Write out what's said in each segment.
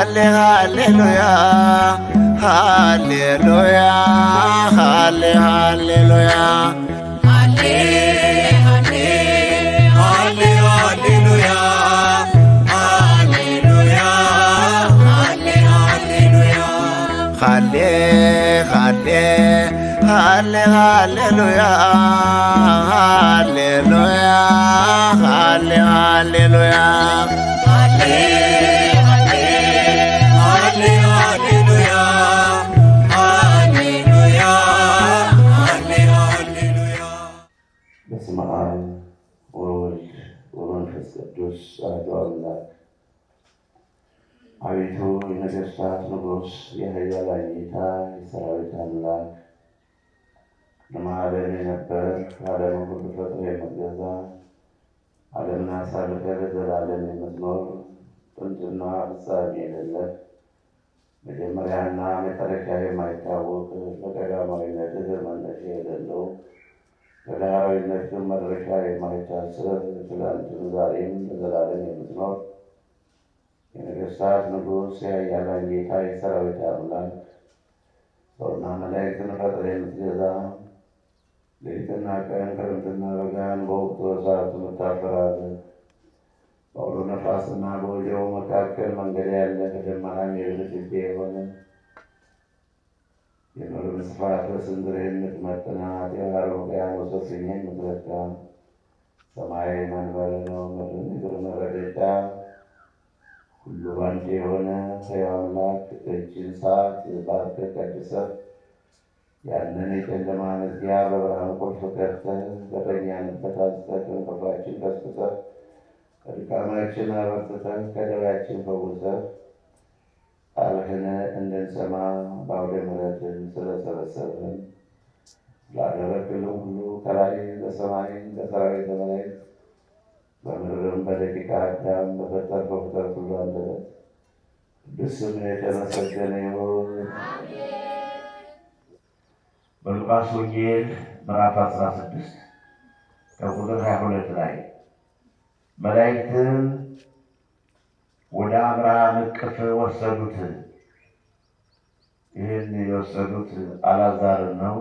ሃሌሉያ ሃሌሉያ ሃሌሉያ ሃሌሉያ ሃሌሉያ በስመ አብ ወወልድ ወመንፈስ ቅዱስ አሐዱ አምላክ። አቤቱ የነገሥታት ንጉሥ የኃያላን ጌታ የሠራዊት አምላክ ለዓለም የነበርክ ዓለምን ሁሉ ፈጥረህ የምትገዛ ዓለምን አሳልፈህ ለዘላለም የምትኖር ጥንትና ፍጻሜ የሌለህ መጀመሪያና መጨረሻ የማይታወቅ በቀዳማዊነትህ መነሻ የሌለው በዳህራዊነትህ መድረሻ የማይታሰብ ትናንትም ዛሬም ለዘላለም የምትኖር የነገሥታት ንጉሥ የኃያላን ጌታ የሠራዊት አምላክ ሰውና መላእክትን ፈጥረህ የምትገዛ ሌሊትና ቀን ክረምትና በጋን በወቅቱ በሰዓቱ የምታፈራርቅ በአውሎ ነፋስና በወጀቡ መካከል መንገድ ያለህ ከደመናም የብልጭልጭ የሆነ የምድርን ስፋት በስንዝር የምትመጥናት የባሕር ውቅያኖሶችን የምትለካ ሰማይ መንበር ነው፣ ምድርን እግር መረገጫ ሁሉ ባንተ የሆነ ሕያው አምላክ እጅን ሰዓት ባርከህ ቀድሰህ ያንን የጨለማ መዝጊያ በብርሃን ቁልፍ ከፍተህ በተኛንበት አንስተህ ከእንቅልፋችን ቀስቅሰህ ከድካማችን አበርትተህ ከደዌያችን ፈውሰህ ቃልህን እንድንሰማ በአውደ ምሕረትህ ስለሰበሰብህን ስላደረግህልን ሁሉ ከላይ በሰማይ በሠራዊተ መላእክት በምድርም በደቂቀ አዳም በፈጠርከው ፍጥረት ሁሉ አንደበት ቅዱስ ስምህ የተመሰገነ ይሁን። በሉቃስ ወንጌል ምዕራፍ 16 ከቁጥር 22 ላይ መላእክትም ወደ አብርሃም እቅፍ ወሰዱት። ይህን የወሰዱት አልዓዛርን ነው።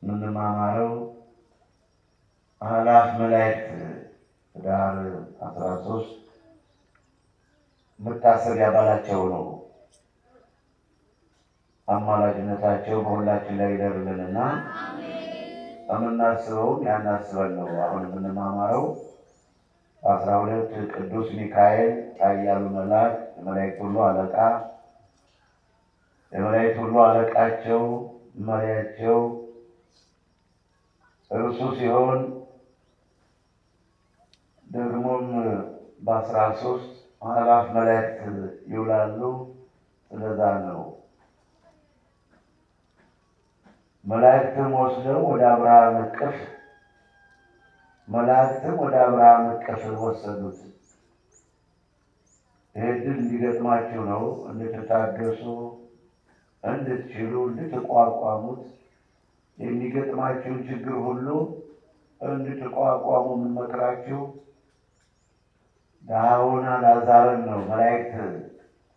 የምንማማረው አእላፍ መላእክት ኅዳር 13 መታሰቢያ በዓላቸው ነው። አማላጅነታቸው በሁላችን ላይ ይደርልንና የምናስበውም ያናስበን ነው። አሁን የምንማማረው 12 ቅዱስ ሚካኤል ኃያሉ መልአክ የመላእክት ሁሉ አለቃ የመላእክት ሁሉ አለቃቸው መሪያቸው እርሱ ሲሆን ደግሞም በ13 አእላፍ መላእክት ይውላሉ። ስለዛ ነው መላእክትም ወስደው ወደ አብርሃም እቅፍ ወሰዱት። ይህ ድል እንዲገጥማችሁ ነው፣ እንድትታገሱ እንድትችሉ እንድትቋቋሙት የሚገጥማችሁን ችግር ሁሉ እንድትቋቋሙ የምንመክራችሁ ድሃውን አልዓዛርን ነው መላእክት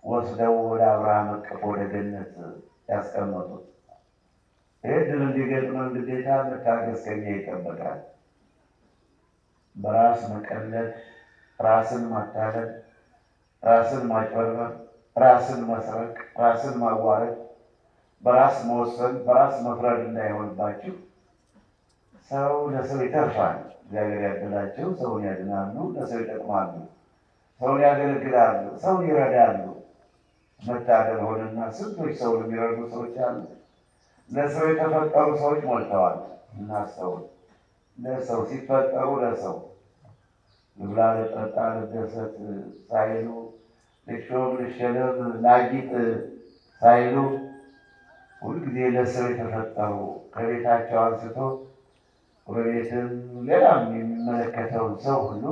ወስደው ወደ አብርሃም እቅፍ ወደ ገነት ያስቀመጡት። ይህ ድል እንዲገጥመን ግዴታ መታገስ ከኛ ይጠበቃል። በራስ መቀለድ፣ ራስን ማታለል፣ ራስን ማጭበርበር፣ ራስን መስረቅ፣ ራስን ማዋረድ፣ በራስ መወሰን፣ በራስ መፍረድ እንዳይሆንባችሁ ሰው ለሰው ይተርፋል። እግዚአብሔር ያደላቸው ሰውን ያድናሉ፣ ለሰው ይጠቅማሉ፣ ሰውን ያገለግላሉ፣ ሰውን ይረዳሉ። መታደል ሆነና ስንቶች ሰውን የሚረዱ ሰዎች አሉ። ለሰው የተፈጠሩ ሰዎች ሞልተዋል። እናስተውል። ለሰው ሲፈጠሩ ለሰው ልብላ፣ ልጠጣ፣ ልደሰት ሳይሉ ልሾም፣ ልሸለም፣ ላጊጥ ሳይሉ ሁልጊዜ ለሰው የተፈጠሩ ከቤታቸው አንስቶ ጎረቤትም ሌላም የሚመለከተውን ሰው ሁሉ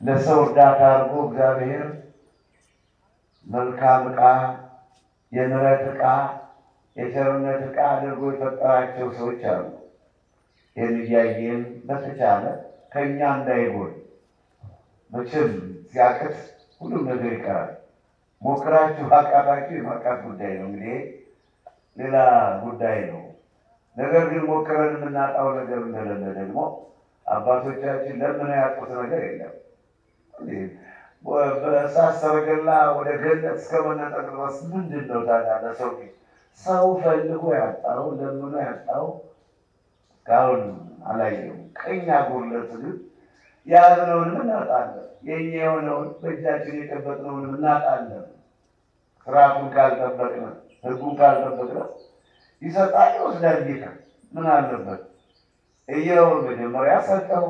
ለሰው እርዳታ አድርጎ እግዚአብሔር መልካም ዕቃ፣ የምሕረት ዕቃ፣ የቸርነት ዕቃ አድርጎ የፈጠራቸው ሰዎች አሉ። የሚያየን በተቻለ ከእኛ እንዳይጎል መቼም ሲያቅት ሁሉም ነገር ይቀራል። ሞክራችሁ አቃታችሁ የማቃት ጉዳይ ነው እንግዲህ ሌላ ጉዳይ ነው። ነገር ግን ሞክረን የምናጣው ነገር እንደሌለ ደግሞ አባቶቻችን ለምን ያጡት ነገር የለም። በእሳት ሰረገላ ወደ ገነት እስከመነጠቅ ድረስ ምንድን ነው ታዲያ ለሰው ሰው ፈልጎ ያጣው ለምኖ ያጣው እስካሁን አላየሁም። ከእኛ ጉድለት ግን የያዝነውንም እናጣለን። የእኛ የሆነውን በእጃችን የጨበጥነውንም እናጣለን። ስርዓቱን ካልጠበቅን ህጉን ካልጠበቅን ይሰጣል ይወስዳል ጌታ። ምን አለበት እየውን መጀመሪያ ሰጠው፣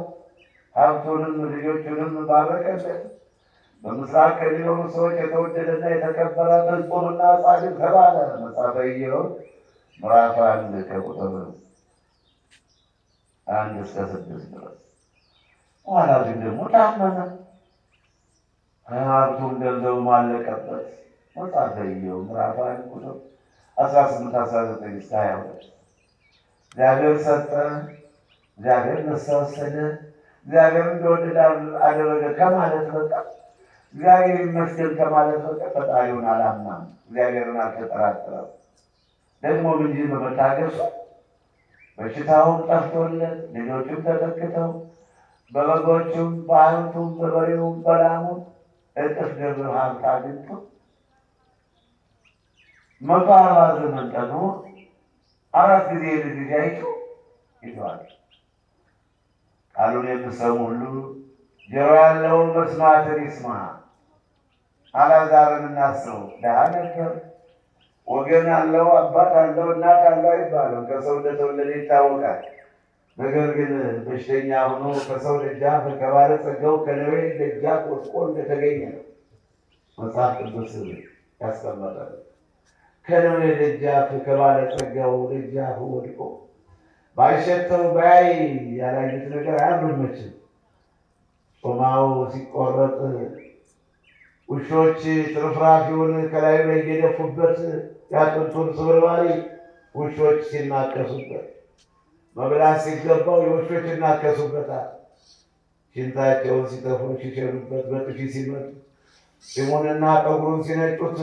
ሀብቱንም ልጆቹንም ባረከለት። በምስራቅ ከሚኖሩ ሰዎች የተወደደና የተከበረ ፍጹምና ጻድቅ ተባለ። መጽሐፈ ኢዮብ ምዕራፍ 1 ከቁጥር 1 እስከ 6 ድረስ። ኋላ ግን ደግሞ ታመመ፣ ሀብቱም ገንዘቡም አለቀበት። መጽሐፈ ኢዮብ ምዕራፍ 1 ቁጥር 18 19 እስከ 22። እግዚአብሔር ሰጠ፣ እግዚአብሔር ወሰደ፣ እግዚአብሔር እንደወደደ አደረገ ከማለት በቃ እግዚአብሔር ይመስገን ከማለት በቃ ፈጣሪውን አላማም፣ እግዚአብሔርን አልተጠራጠረም። ደግሞ እንጂ በመታገሱ በሽታውን ጠፍቶለት ልጆቹም ተተክተው በበጎቹም በሀብቱም በበሬውም በላሙም እጥፍ ድርብ ሀብት አግኝቶ 140 ዘመን ጠግቦ 4 ጊዜ ልጅ አይቶ ይዟል። ቃሉን የምትሰሙ ሁሉ ጆሮ ያለው መስማትን ይስማ። አልዓዛርን እናስበው። ደሃ ነበር፣ ወገን አለው፣ አባት አለው፣ እናት አለው አይባልም። ከሰው እንደተወለደ ይታወቃል። ነገር ግን በሽተኛ ሆኖ ከሰው ደጃፍ ከባለጸጋው ከነዌ ደጃፍ ወድቆ እንደተገኘ ነው መጽሐፍ ቅዱስ ያስቀመጠው። ከነዌ ደጃፍ ከባለጸጋው ደጃፍ ወድቆ ባይሸተው ባይ ያላዩት ነገር አያምርምችም። ጾማው ሲቆረጥ ውሾች ትርፍራፊውን ከላዩ ላይ እየደፉበት ያጥንቱን ስብርባሪ ውሾች ሲናከሱበት፣ መብላት ሲገባው የውሾች ይናከሱበታል። ሽንታቸውን ሲተፉ ሲሸኑበት፣ በጥፊ ሲመቱ፣ ፂሙንና ጠጉሩን ሲነጩት፣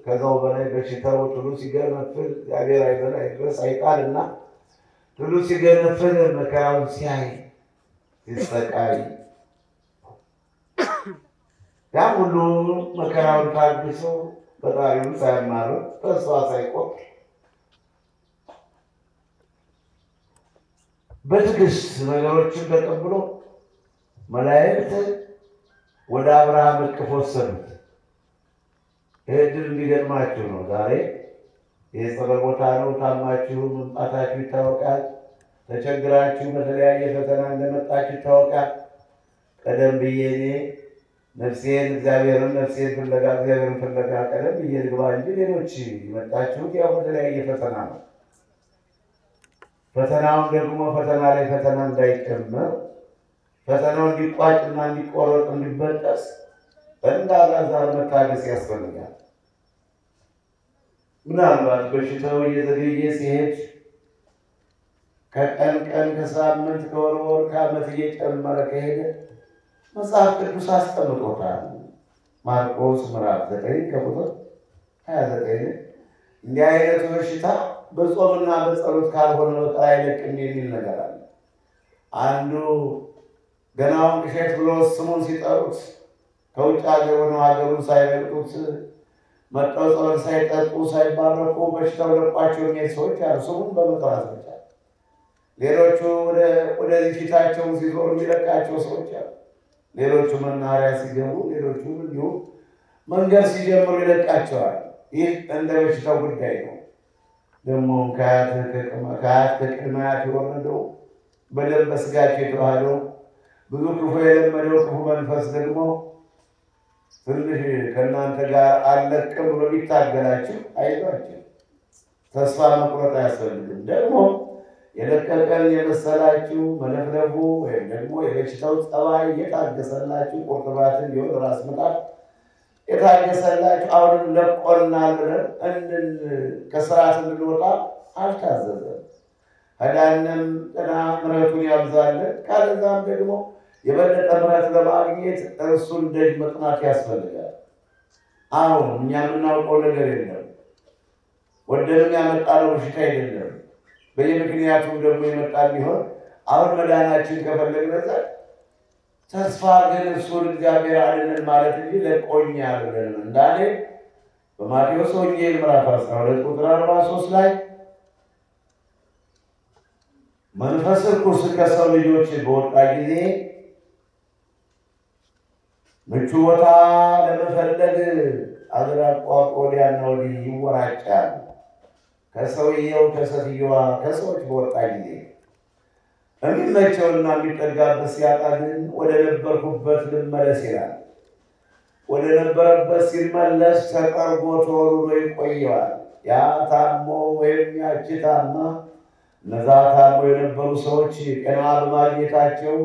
ከዛው በላይ በሽታው ጥሉ ሲገነፍል እግዚአብሔር አይበላ ይድረስ አይጣልና ጥሉ ሲገነፍል መከራውን ሲያይ ሲሰቃይ ያ ሁሉ መከራውን ታግሶ ፈጣሪውን ሳያማርር ተስፋ ሳይቆርጥ በትዕግስት ነገሮችን ተቀብሎ መላእክት ወደ አብርሃም እቅፍ ወሰዱት። እድል እንዲገጥማችሁ ነው። ዛሬ የጸበል ቦታ ነው። ታማችሁ መምጣታችሁ ይታወቃል። ተቸግራችሁ በተለያየ ፈተና እንደመጣችሁ ይታወቃል። ቀደም ብዬ እኔ ነፍሴን እግዚአብሔርን ነፍሴን ፍለጋ እግዚአብሔርን ፍለጋ ቀደም ብዬ ልግባ እንጂ ሌሎች የመጣችሁት ያው በተለያየ ፈተና ነው። ፈተናውን ደግሞ ፈተና ላይ ፈተና እንዳይጨመር ፈተናው እንዲቋጭና እንዲቆረጥ እንዲበጠስ እንደ አልዓዛር መታገስ ያስፈልጋል። ምናልባት በሽታው እየዘገየ ሲሄድ ከቀን ቀን ከሳምንት ከወር ወር ከዓመት እየጨመረ ከሄደ መጽሐፍ ቅዱስ አስቀምጦታል። ማርቆስ ምዕራፍ 9 ከቁጥር 29 እንዲህ አይነቱ በሽታ በጾምና በጸሎት ካልሆነ በቀር አይለቅም የሚል ነገር አለ። አንዱ ገናውን ቅሸት ብሎ ስሙን ሲጠሩት ከውጭ ሀገር ሆነው ሀገሩን ሳይረግጡት መጥተው ጸሎት ሳይጠጡ ሳይባረኩ በሽታው ለቋቸው የሚሄድ ሰዎች አሉ፣ ስሙን በመጥራት ብቻ። ሌሎቹ ወደዚህ ፊታቸውን ሲዞሩ የሚለቃቸው ሰዎች አሉ። ሌሎቹ መናኸሪያ ሲገቡ፣ ሌሎቹ እንዲሁ መንገድ ሲጀምሩ ይለቃቸዋል። ይህ እንደ በሽታው ጉዳይ ነው። ደግሞ ከአያት ከቅድመ አያት የወረደው በደም በስጋቸው የተዋህደው ብዙ ክፉ የለመደው ክፉ መንፈስ ደግሞ ትንሽ ከእናንተ ጋር አለቅም ብሎ ቢታገላችሁ አይዟችሁ፣ ተስፋ መቁረጥ አያስፈልግም። ደግሞ የለቀቀን የመሰላችሁ መለፍለፉ ወይም ደግሞ የበሽታው ጸባይ የታገሰላችሁ ቁርጥማትን ቢሆን ራስ ምታት የታገሰላችሁ አሁንም ለቆናል ብለን ከስርዓት እንድንወጣ አልታዘዘም። ሄዳንም ጤና ምሕረቱን ያብዛልን። ካለዛም ደግሞ የበለጠ ምሕረት ለማግኘት እርሱን ደጅ መጥናት ያስፈልጋል። አሁን እኛ የምናውቀው ነገር የለም። ወደንም ያመጣነው በሽታ አይደለም። በየምክንያቱም ደግሞ የመጣ ቢሆን አሁን መዳናችን ከፈለግን ተስፋ ግን እሱን እግዚአብሔር አድነን ማለት እንጂ ለቆኛል ብለን እንዳለ በማቴዎስ ወንጌል ምዕራፍ 12 ቁጥር 43 ላይ መንፈስ ርኩስ ከሰው ልጆች በወጣ ጊዜ ምቹ ቦታ ለመፈለግ አገር አቋርጦ ወዲያና ወዲህ ይወራጫል። ከሰውየው ከሴትዮዋ ከሰዎች በወጣ ጊዜ የሚመቸውና የሚጠጋበት ሲያጣ ግን ወደ ነበርኩበት ልመለስ ይላል። ወደ ነበረበት ሲመለስ ተጠርጎ ተወርውሮ ይቆያል። ያ ታሞ ወይም ያቺ ታማ እነዛ ታሞ የነበሩ ሰዎች ጤና በማግኘታቸው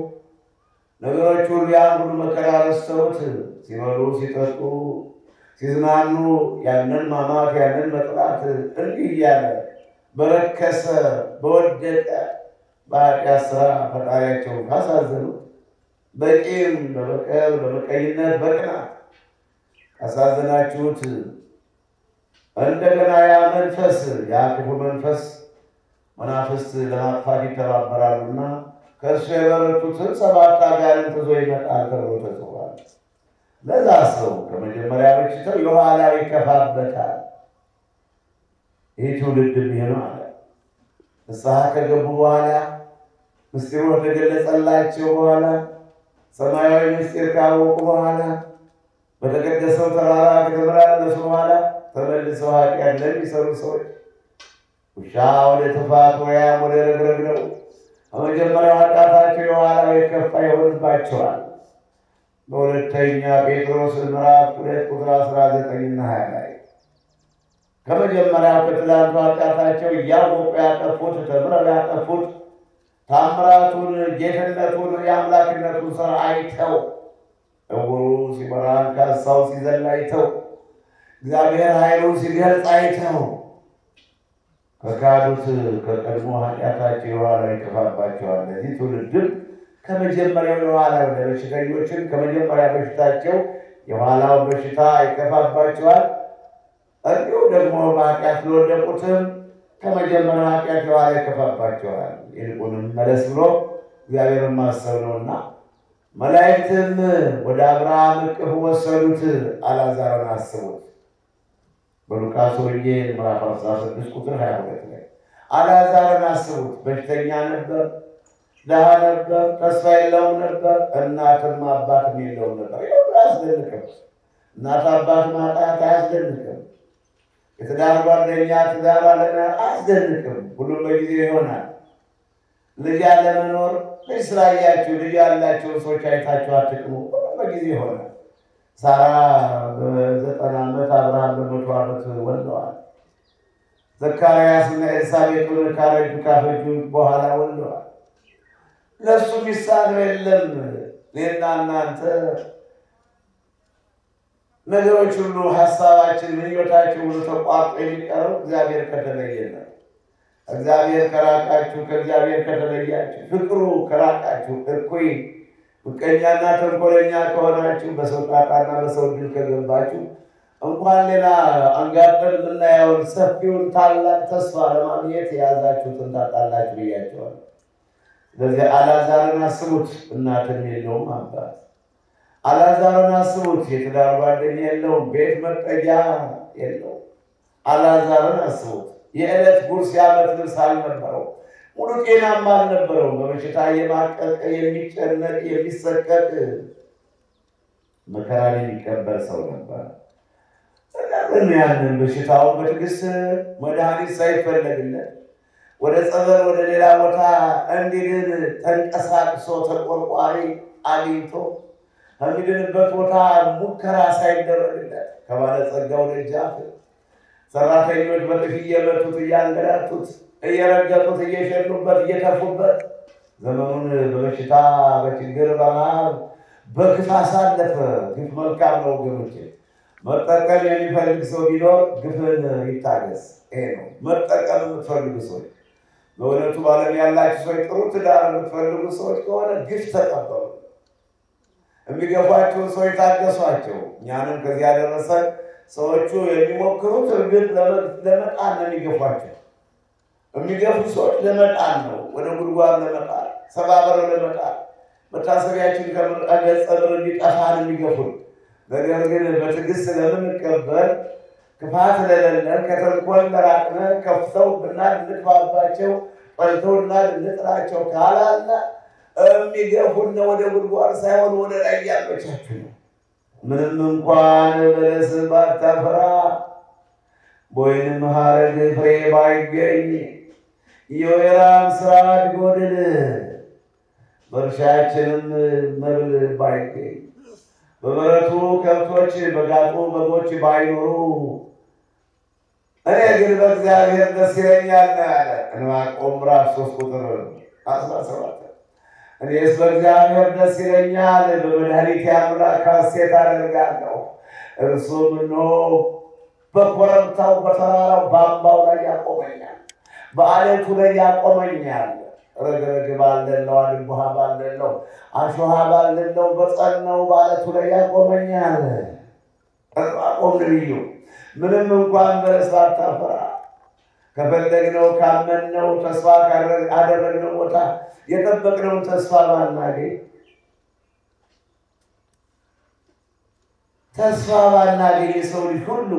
ነገሮች ሁሉ ያን ሁሉ መከራ ረስተውት ሲበሉ ሲጠጡ ሲዝናኑ ያንን ማማት ያንን መጥላት እንዲህ እያለ በረከሰ በወደቀ በኃጢአት ሥራ ፈጣሪያቸውን ካሳዘኑት በቂም በበቀል በመቀኝነት በቅናት ካሳዘናችሁት እንደገና ያ መንፈስ ያ ክፉ መንፈስ መናፍስት ለማጥፋት ይተባበራሉና ከእሱ የበረቱትን 7 አጋንንት ይዞ ይመጣል ተብሎ ተጽፏል። ለዛ ሰው ከመጀመሪያ በሽታው የኋላው ይከፋበታል። ይህ ትውልድ የሚሆነው አለ ንስሐ ከገቡ በኋላ ምስጢሩ ከተገለጸላቸው በኋላ ሰማያዊ ምስጢር ካወቁ በኋላ በተቀደሰው ተራራ ከተመላለሱ በኋላ ተመልሰው ኃጢአት ለሚሰሩ ሰዎች ውሻ ወደ ጥፋት ወያም ወደ ረግረግ ነው። በመጀመሪያው ኃጢአታቸው የኋላው የከፋ ይሆንባቸዋል። በሁለተኛ ጴጥሮስ ምዕራፍ 2 ቁጥር 19 እና 20 ላይ ከመጀመሪያው ከትላንቱ ኃጢአታቸው እያወቁ ያጠፉት ተምረው ያጠፉት ታምራቱን ጌትነቱን የአምላክነቱን ሥራ አይተው እውሩ ሲበራ አንካሳው ሲዘል አይተው እግዚአብሔር ኃይሉን ሲገልጽ አይተው ከካዱት ከቀድሞ ኃጢአታቸው የኋላው ይከፋባቸዋል። ለዚህ ትውልድም ከመጀመሪያው የኋላው በሽተኞችን ከመጀመሪያ በሽታቸው የኋላው በሽታ ይከፋባቸዋል። እንዲሁ ደግሞ በኃጢአት ለወደቁትም ከመጀመሪያው ኃጢአት የኋላ ይከፋባቸዋል። ይልቁንም መለስ ብሎ እግዚአብሔርን ማሰብ ነውና መላእክትም ወደ አብርሃም እቅፍ ወሰዱት፣ አልዓዛርን አስቡት። በሉቃስ ወንጌል ምዕራፍ 16 ቁጥር 22 ላይ አልዓዛርን አስቡት። በሽተኛ ነበር፣ ድሃ ነበር፣ ተስፋ የለውም ነበር፣ እናትም አባትም የለውም ነበር። ይኸው አያስደንቅም? እናት አባት ማጣት አያስደንቅም? የትዳር ጓደኛ ትዳር አለና አያስደንቅም? ሁሉም በጊዜው ይሆናል። ልጅ ያለመኖር ልጅ ስላያችሁ ልጅ ያላቸውን ሰዎች አይታችሁ አትቅሙ። ሁሉም በጊዜው ይሆናል። ሳራ በ90 ዓመት አብርሃም በ100 ዓመት ወልደዋል። ዘካርያስና ኤልሳቤጥን ካረጁ ካፈጁ በኋላ ወልደዋል። ለሱ ሚሳነው የለም። እኔና እናንተ ነገሮች ሁሉ ሐሳባችን ምኞታችን ሁሉ ተቋርጦ የሚቀረው እግዚአብሔር ከተለየን ነው። እግዚአብሔር ከራቃችሁ ከእግዚአብሔር ከተለያችሁ ፍቅሩ ከራቃችሁ እኩይ ምቀኛና ተንኮለኛ ከሆናችሁ በሰው ጣጣና በሰው ድል ከገባችሁ እንኳን ሌላ አንጋጠን የምናየውን ሰፊውን ታላቅ ተስፋ ለማግኘት የያዛችሁትን ታጣላችሁ ብያቸዋለሁ። ስለዚህ አልዓዛርን አስቡት፣ እናትም የለውም አባት። አልዓዛርን አስቡት፣ የትዳር ጓደኛ የለውም፣ ቤት መጠጊያ የለውም። አልዓዛርን አስቡት፣ የዕለት ጉርስ የዓመት ልብስ አልነበረው፣ ሙሉ ጤናማ አልነበረው። በበሽታ የማቀቅ የሚጨነቅ የሚሰቀቅ መከራን የሚቀበል ሰው ነበር። ተቀበል ያንን በሽታውን በትዕግስት መድኃኒት ሳይፈለግለት ወደ ጸበል ወደ ሌላ ቦታ እንዲድን ተንቀሳቅሶ ተቆርቋሪ አግኝቶ ከሚድንበት ቦታ ሙከራ ሳይደረግለት ከባለጸጋው ደጃፍ ሰራተኞች በጥፊ እየመቱት እያንገላቱት እየረገጡት እየሸኑበት እየተፉበት ዘመኑን በበሽታ በችግር በረሃብ በግፍ አሳለፈ። ግፍ መልካም ነው ወገኖቼ። መጠቀም የሚፈልግ ሰው ቢኖር ግፍን ይታገስ። ይሄ ነው መጠቀም የምትፈልጉ ሰዎች፣ በእውነቱ ባለም ያላችሁ ሰዎች፣ ጥሩ ትዳር የምትፈልጉ ሰዎች ከሆነ ግፍ ተቀበሉ። የሚገፏቸውን ሰዎች ታገሷቸው። እኛንም ከዚህ ያደረሰ ሰዎቹ የሚሞክሩት እርግጥ ለመጣል ነው የሚገፏቸው። የሚገፉ ሰዎች ለመጣል ነው፣ ወደ ጉድጓድ ለመጣል፣ ሰባበረ ለመጣል፣ መታሰቢያችን ከገጸ ምድር እንዲጠፋ ነው የሚገፉን። ነገር ግን በትዕግስት ለምንቀበል ክፋት ለሌለን ከተንኮል ለራቅነ ከፍተውብና ልንግባባቸው ጠልተውና ልንጥላቸው ካላለ የሚገፉን ወደ ጉድጓድ ሳይሆን ወደ ላይ ያመቻችሁ ነው። ምንም እንኳን በለስ ባታፈራ በወይንም ሐረግ ፍሬ ባይገኝ የወይራም ሥራ ቢጎድል በእርሻችንም መብል ባይገኝ በበረቱ ከብቶች በጋጡ በጎች ባይኖሩ እኔ ግን በእግዚአብሔር ደስ ይለኛል አለ ዕንባቆም ምዕራፍ 3 ቁጥር 17። እኔስ በእግዚአብሔር ደስ ይለኛል፣ በመድኃኒቴ አምላክ ሐሴት አደርጋለሁ። እርሱም እነሆ በኮረብታው በተራራው በአምባው ላይ ያቆመኛል፣ በዓለቱ ላይ ያቆመኛል። ረግረግ ባልደለው አድንቡሃ ባልደለው አሸዋ ባልደለው በጸናው በዓለቱ ላይ ያቆመኛል። ዕንባቆም ነቢዩ ምንም እንኳን በለስ ባታፈራ ከፈለግነው ካመንነው ተስፋ ካደረግነው ቦታ የጠበቅነውን ተስፋ ባናገኝ የሰው ልጅ ሁሉ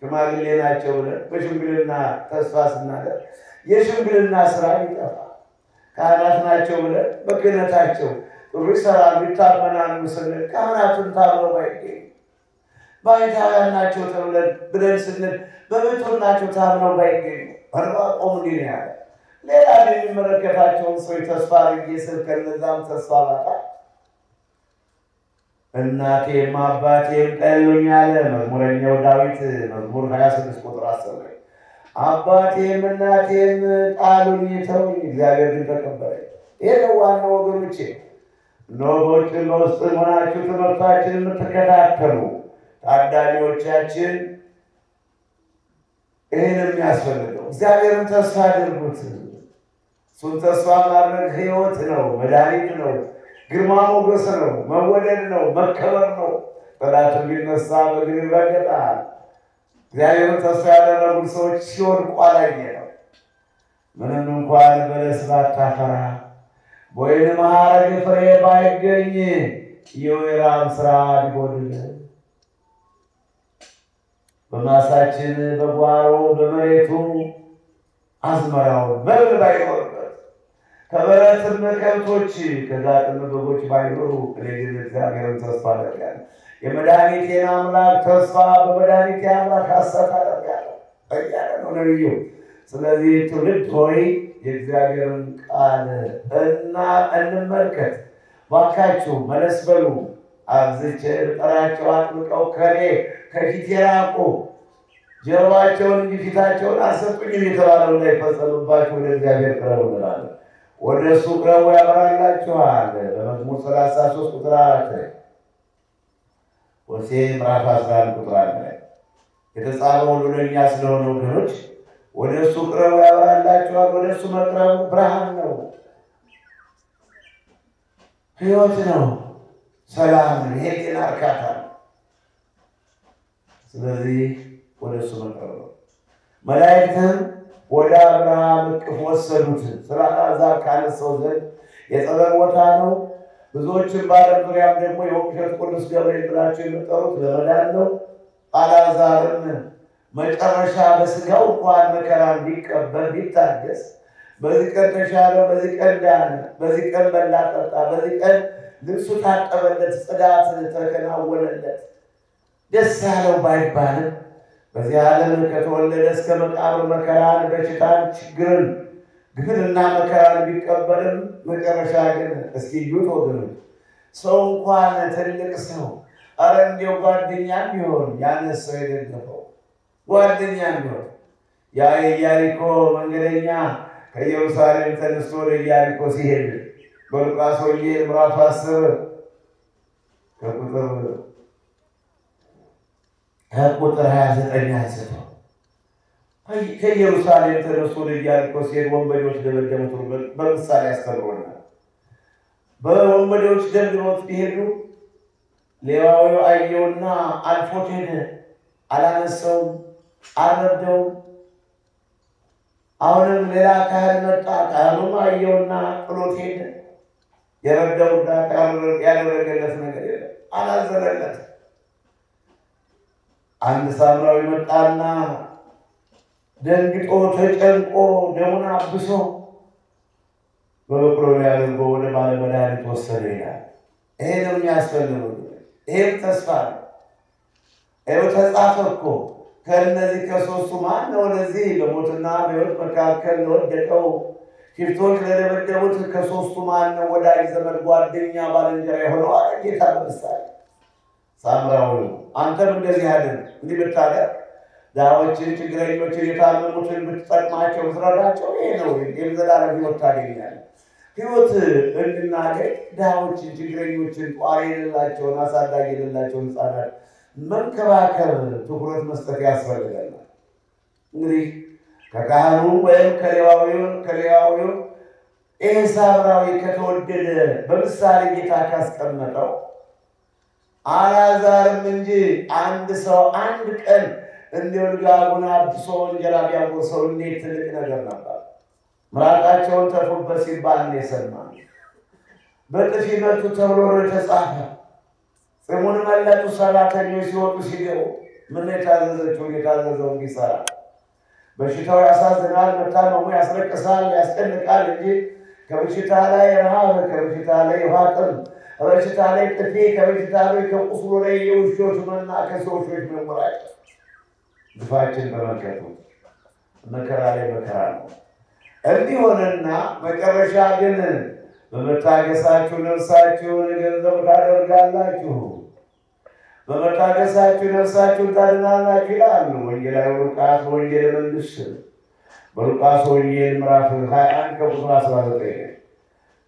ሽማግሌ ናቸው ብለን በሽምግልና ተስፋ ስናደርግ የሽምግልና ስራ ይጠፋል። ካህናት ናቸው ብለን በክህነታቸው ጥሩ ይሰራሉ ይታመናሉ ስንል ካህናቱን ታምነው ባይገኝ፣ ባይታውያን ናቸው ብለን ስንል በብሕትውናቸው ታምነው ባይገኙ ዕንባቆም እንዲህ ነው ያለ። ሌላ የሚመለከታቸውን ሰዎች ተስፋ አድርጌ ስል ከነዛም ተስፋ ባጣ እናቴም አባቴም ጠሉኛል። መዝሙረኛው ዳዊት መዝሙር 26 ቁጥር 10 ላይ አባቴም እናቴም ጣሉኝ ተውኝ፣ እግዚአብሔር ግን ተቀበለኝ። ይሄ ነው ዋናው ወገኖቼ። እነሆ በውጭም በውስጥም ሆናችሁ ትምህርታችንን የምትከታተሉ ታዳሚዎቻችን ይህን የሚያስፈልገው እግዚአብሔርን ተስፋ አድርጉት። እሱን ተስፋ ማድረግ ሕይወት ነው፣ መድኃኒት ነው፣ ግርማ ሞገስ ነው፣ መወደድ ነው፣ መከበር ነው። ጠላት ቢነሳ በእግር ይረገጣል። እግዚአብሔርን ተስፋ ያደረጉት ሰዎች ሲወድቁ አላየንም። ምንም እንኳን በለስ ባታፈራ በወይንም ሐረግ ፍሬ ባይገኝ የወይራም ሥራ ቢጎድል በማሳችን በጓሮ በመሬቱ አዝመራው መብል ባይኖርበት ከበረትም ከብቶች ከጋጥም በጎች ባይኖሩ እኔ ግን እግዚአብሔርን ተስፋ አደርጋለሁ። የመድኃኒቴን አምላክ ተስፋ በመድኃኒቴ አምላክ ሐሴት አደርጋለሁ እያለ ነው ነቢዩ። ስለዚህ ትውልድ ሆይ የእግዚአብሔርን ቃል እንመልከት። ባካችሁ መለስ በሉ። አብዝቼ ልጠራቸው አጥብቀው ከፊቴ ራቁ፣ ጀርባቸውን እንጂ ፊታቸውን አልሰጡኝም የተባለው እንዳይፈጸምባችሁ ወደ እግዚአብሔር ቅረቡ እንላለን። ወደ እሱ ቅረቡ ያበራላችኋል። በመዝሙር 33 ቁጥር 4 ላይ ሆሴዕ ምዕራፍ 11 ቁጥር 1 ላይ የተጻፈው ሁሉ ለእኛ ስለሆነ ወገኖች ወደ እሱ ቅረቡ ያበራላችኋል። ወደ እሱ መቅረቡ ብርሃን ነው፣ ሕይወት ነው፣ ሰላም ነው፣ የጤና እርካታ ነው። ስለዚህ ወደ እሱ መቅረብ ነው። መላእክትም ወደ አብርሃም እቅፍ ወሰዱት። ስለ አልዓዛር ካነሳው ዘንድ የጸበል ቦታ ነው። ብዙዎችን በዓለም ዙሪያም ደግሞ የወቅሸት ቅዱስ ገብርኤል ብላቸው የምጠሩት ለመዳን ነው። አልዓዛርም መጨረሻ በስጋው እንኳን መከራ እንዲቀበል ቢታገስ በዚህ ቀን ተሻለ፣ በዚህ ቀን ዳነ፣ በዚህ ቀን በላ ጠጣ፣ በዚህ ቀን ልብሱ ታጠበለት፣ ጽዳት ተከናወነለት፣ ደስ ያለው ባይባልም በዚህ ዓለም ከተወለደ እስከ መቃብር መከራን፣ በሽታን፣ ችግርን፣ ግፍንና መከራን ቢቀበልም መጨረሻ ግን እስኪ እዩት ወገኖች፣ ሰው እንኳን ትልቅ ሰው ኧረ እንዲያው ጓደኛ ቢሆን ያንን ሰው የደገፈው ጓደኛ ቢሆን ያ የኢያሪኮ መንገደኛ ከኢየሩሳሌም ተነስቶ ወደ ኢያሪኮ ሲሄድ በሉቃስ ወንጌል ምዕራፍ 10 ከቁጥር 29 አንስቶ ከኢየሩሳሌም ተነስቶ ወደ ኢያሪኮ ሲሄድ ወንበዴዎች ደበደቡት። በምሳሌ ያስተምሩናል። በወንበዴዎች ደብድበውት ቢሄዱ ሌዋዊው አየውና አልፎት ሄደ። አላነሳውም፣ አልረዳውም። አሁንም ሌላ ካህን መጣ። ካህኑም አየውና ጥሎት ሄደ። የረዳውና ያደረገለት ነገር የለም፣ አላዘነለት። አንድ ሳምራዊ መጣና ደንግጦ ተጨንቆ ደሙን አብሶ በበቅሎ ላይ አድርጎ ወደ ባለ መድኃኒት ወሰደ ይላል። ይሄ ነው የሚያስፈልገው። ይሄም ተስፋ ነው። ይኸው ተጻፈ እኮ ከእነዚህ ከሦስቱ ማን ነው ለዚህ በሞትና በሕይወት መካከል ለወደቀው ሽፍቶች ለደበደቡት ከሦስቱ ማን ነው ወዳጅ ዘመድ ጓደኛ ባልንጀራ የሆነው አለ ጌታ በምሳሌ። ሳምራዊው አንተም እንደዚህ አድርግ፣ እንዲህ ብታደርግ ድሆችን፣ ችግረኞችን፣ የታመሙትን ብትጠቅማቸው ብትረዳቸው ይሄ ነው የዘላለም ሕይወት ታገኛለህ። ሕይወት እንድናገኝ ድሆችን፣ ችግረኞችን፣ ጧሪ የሌላቸውን አሳዳጊ የሌላቸውን ሕፃናት መንከባከብ ትኩረት መስጠት ያስፈልገናል። እንግዲህ ከካህኑ ወይም ከሌዋዊው ይህ ሳምራዊ ከተወደደ በምሳሌ ጌታ ካስቀመጠው አልዓዛርም እንጂ አንድ ሰው አንድ ቀን እንዲሁ ጋቡን አብሶ እንጀራ ቢያጎርሰው እንዴት ትልቅ ነገር ነበር። ምራቃቸውን ተፉበት ሲባል ነው የሰማነው። በጥፊ መቱ ተብሎ ነው የተጻፈ። ጽሙን መለጡ ሰራተኞች ሲወጡ ሲገቡ ምን የታዘዘው እንዲሰራ። በሽታው ያሳዝናል፣ መታመሙ ያስለቅሳል፣ ያስጨንቃል እንጂ ከበሽታ ላይ ረሃብ፣ ከበሽታ ላይ ውሃ ጥም፣ ከበሽታ ላይ ጥፊ፣ ከበሽታ ላይ ከቁስሉ ላይ የውሾች መና ከሰዎች መሞራጭ። ግፋችን ተመልከቱ። መከራ ላይ መከራ ነው። እንዲህ ሆነና መጨረሻ ግን በመታገሳችሁ ነፍሳችሁን ገንዘብ ታደርጋላችሁ፣ በመታገሳችሁ ነፍሳችሁን ታድናላችሁ ይላሉ ወንጌላዊ ሉቃስ ወንጌል መንግሥት በሉቃስ ወንጌል ምዕራፍ 21 ከቁጥር 19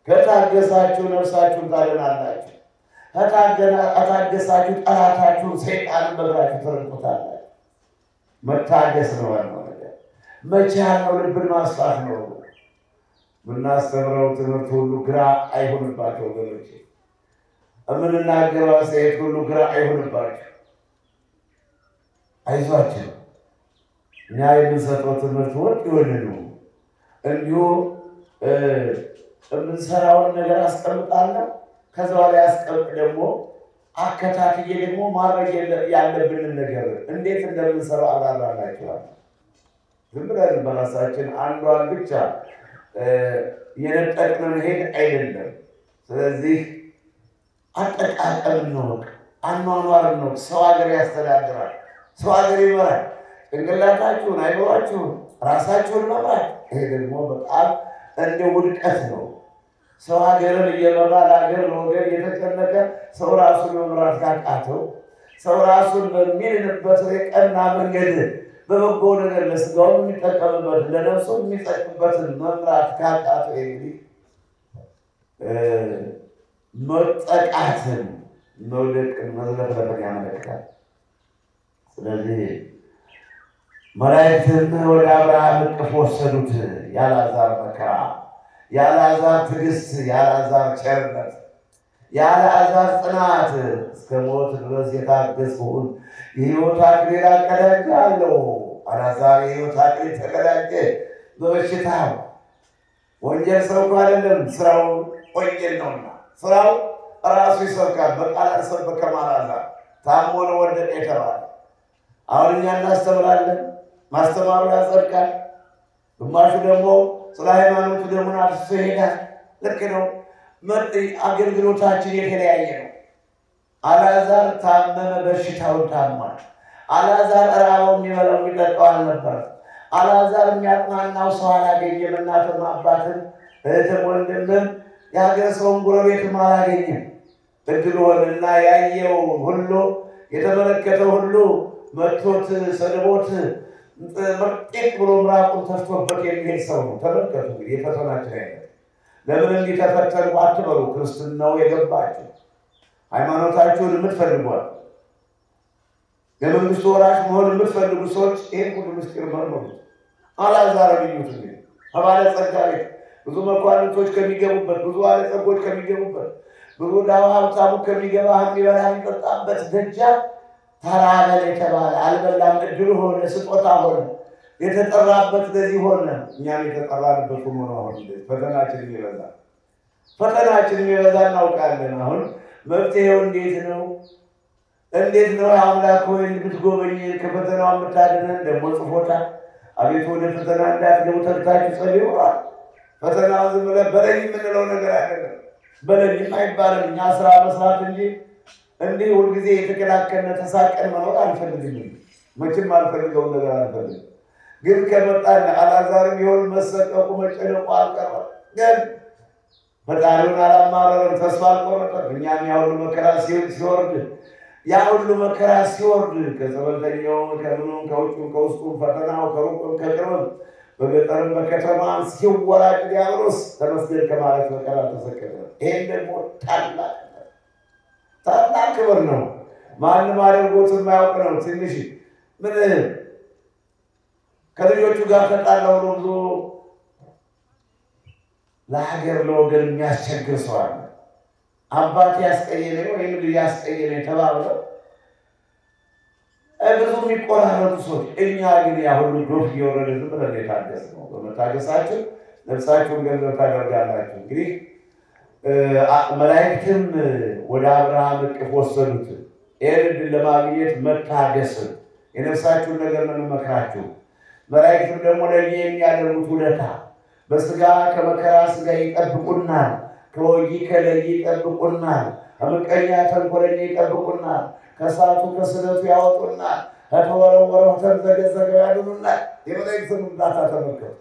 ከታገሳችሁ ነፍሳችሁን ታድናላችሁ፣ ከታገሳችሁ ጠላታችሁን ሰይጣንን በእግራችሁ ትረግጡታላችሁ። መታገስ ነው ዋናው ነገር። መቻል ነው፣ ልብን ማስፋት ነው። ምናስተምረው ትምህርት ሁሉ ግራ አይሆንባቸው ወገኖች። የምንናገረው አስተያየት ሁሉ ግራ አይሆንባቸው። አይዟቸው። እኛ የምንሰጠው ትምህርት ወጥ ይሆን ነው። እንዲሁ የምንሰራውን ነገር አስቀምጣለሁ። ከዛ ላይ አስቀምጥ ደግሞ አከታትዬ ደግሞ ማድረግ ያለብንን ነገር እንዴት እንደምንሰራው አብራራላችኋለሁ። ዝም ብለን በራሳችን አንዷን ብቻ የነጠቅን መሄድ አይደለም። ስለዚህ አጠቃቀም ነው፣ አኗኗር ነው። ሰው ሀገር ያስተዳድራል፣ ሰው ሀገር ይመራል። ጭንቅላታችሁን አይኖራችሁን ራሳችሁን መምራት፣ ይሄ ደግሞ በጣም እንደ ውድቀት ነው። ሰው ሀገርን እየመራ ለሀገር ለወገን እየተጨነቀ ሰው ራሱን መምራት ካቃተው፣ ሰው ራሱን በሚልንበት ቀና መንገድ በበጎ ነገር ለስጋው የሚጠቀምበት ለነፍሱ የሚጠቅምበትን መምራት ካቃተው እንግዲህ መጠቃትን፣ መውደቅን፣ መዝለፍለፍን ያመለክታል። ስለዚህ መላእክትን ወደ አብርሃም እቅፍ ወሰዱት። የአልዓዛር መከራ፣ የአልዓዛር ትዕግስት፣ የአልዓዛር ቸርነት፣ የአልዓዛር ጽናት እስከ ሞት ድረስ የታገስኩህን የሕይወት አክሊል አቀዳጃለሁ። አልዓዛር የሕይወት አክሊል ተቀዳጀ በበሽታ። ወንጌል ሰብኮ አይደለም፣ ስራው ወንጌል ነውና ስራው ራሱ ይሰብካል። በቃል አልሰበከም አልዓዛር። ታሞ ነው ወደቀ የተባለ። አሁን እኛ እናስተምራለን፣ ማስተማሩ ያጸድቃል። ግማሹ ደግሞ ስለ ሃይማኖቱ ደግሞ አፍስሶ ይሄዳል። ልክ ነው። አገልግሎታችን የተለያየ ነው። አልዓዛር ታመመ፣ በሽታውን ታሟል። አልዓዛር ራበው፣ የሚበላው የሚጠጣው አልነበረም። አልዓዛር የሚያጽናናው ሰው አላገኘም። እናትም አባትም እህትም ወንድምም የሀገር ሰውን ጎረቤትም አላገኘም። እድል ሆነና ያየው ሁሉ የተመለከተው ሁሉ መጥቶት ሰድቦት መርጤቅ ብሎ ምራቁን ተፍቶበት የሚሄድ ሰው ነው። ተመልከቱ እንግዲህ የፈተናችን አይነት። ለምን እንዲህ ተፈተንኩ አትበሉ። ክርስትናው የገባችሁ ሃይማኖታችሁን የምትፈልጓል የመንግስቱ ወራሽ መሆን የምትፈልጉ ሰዎች ይህን ሁሉ ምስጢር መርምሩ። አልዓዛር ልዩት እንግዲህ ከባለጸጋ ቤት ብዙ መኳንንቶች ከሚገቡበት፣ ብዙ ባለጸጎች ከሚገቡበት፣ ብዙ ዳዋ ሀብታሙ ከሚገባ የሚበላ የሚጠጣበት ደጃፍ ተራበ የተባለ አልበላም፣ እድል ሆነ፣ ስጦታ ሆነ፣ የተጠራበት ለዚህ ሆነ። እኛም የተጠራንበት ሆኖ ነው። አሁን ፈተናችን ይበዛ እናውቃለን። አሁን መፍትሄው እንዴት ነው? አምላክ ሆይ እንድትጎበኝ ከፈተናው የምታድነን ደግሞ ጽፎታል። አቤቱ ወደ ፈተና እንዳትገቡ ተግታችሁ ጸልዩ። ፈተና ዝም ብለን በለኝ የምንለው ነገር አይደለም። በለኝም አይባልም። እኛ ስራ መስራት እንጂ እንዲህ ሁልጊዜ የተከላከልን ተሳቀን መኖር አልፈልግም። መቼም አልፈልገውን ነገር አልፈልግም። ግን ከመጣን አልዓዛርም ቢሆን መሰቀቁ መጨነቁ አልቀረም። ግን ፈጣሪውን አላማረረም፣ ተስፋ አልቆረጠም። እኛም ያ ሁሉ መከራ ሲወርድ ከጸበልተኛው ከምኑም ከውጭም ከውስጡም ፈተናው ከሩቅም ከቅርብም በገጠርም በከተማም ሲወራጭ ዲያብሎስ ተመስገን ከማለት መከራ ተሰቀለ። ይሄን ደግሞ ታላቅ ክብር ነው። ማንም አድርጎት የማያውቅ ነው። ትንሽ ምን ከልጆቹ ጋር ተጣላው ነው ብዙ ለሀገር ለወገን የሚያስቸግር ሰው አለ። አባት ያስቀየነ ወይም ልጅ ያስቀየነ ተባብለው ብዙ የሚቆራረጡ ሰዎች፣ እኛ ግን ያ ሁሉ ዶፍ እየወረደ ዝም ብለን የታገስ ነው። በመታገሳችን ነፍሳችሁን ገንዘብ ታደርጋላችሁ። እንግዲህ መላእክትም ወደ አብርሃም እቅፍ ወሰዱት። ይህን ዕድል ለማግኘት መታገስን የነፍሳችሁን ነገር ነው የምመክራችሁ። መላእክትም ደግሞ ለእኛ የሚያደርጉት ውለታ በስጋ ከመከራ ስጋ ይጠብቁናል፣ ከወጊ ከለጊ ይጠብቁናል፣ ከምቀኛ ተንኮለኛ ይጠብቁናል፣ ከእሳቱ ከስለቱ ያወጡናል፣ ከተወረወረው ተምዘገዘገው ያድኑናል። የመላእክትን እርዳታ ተመልከቱ።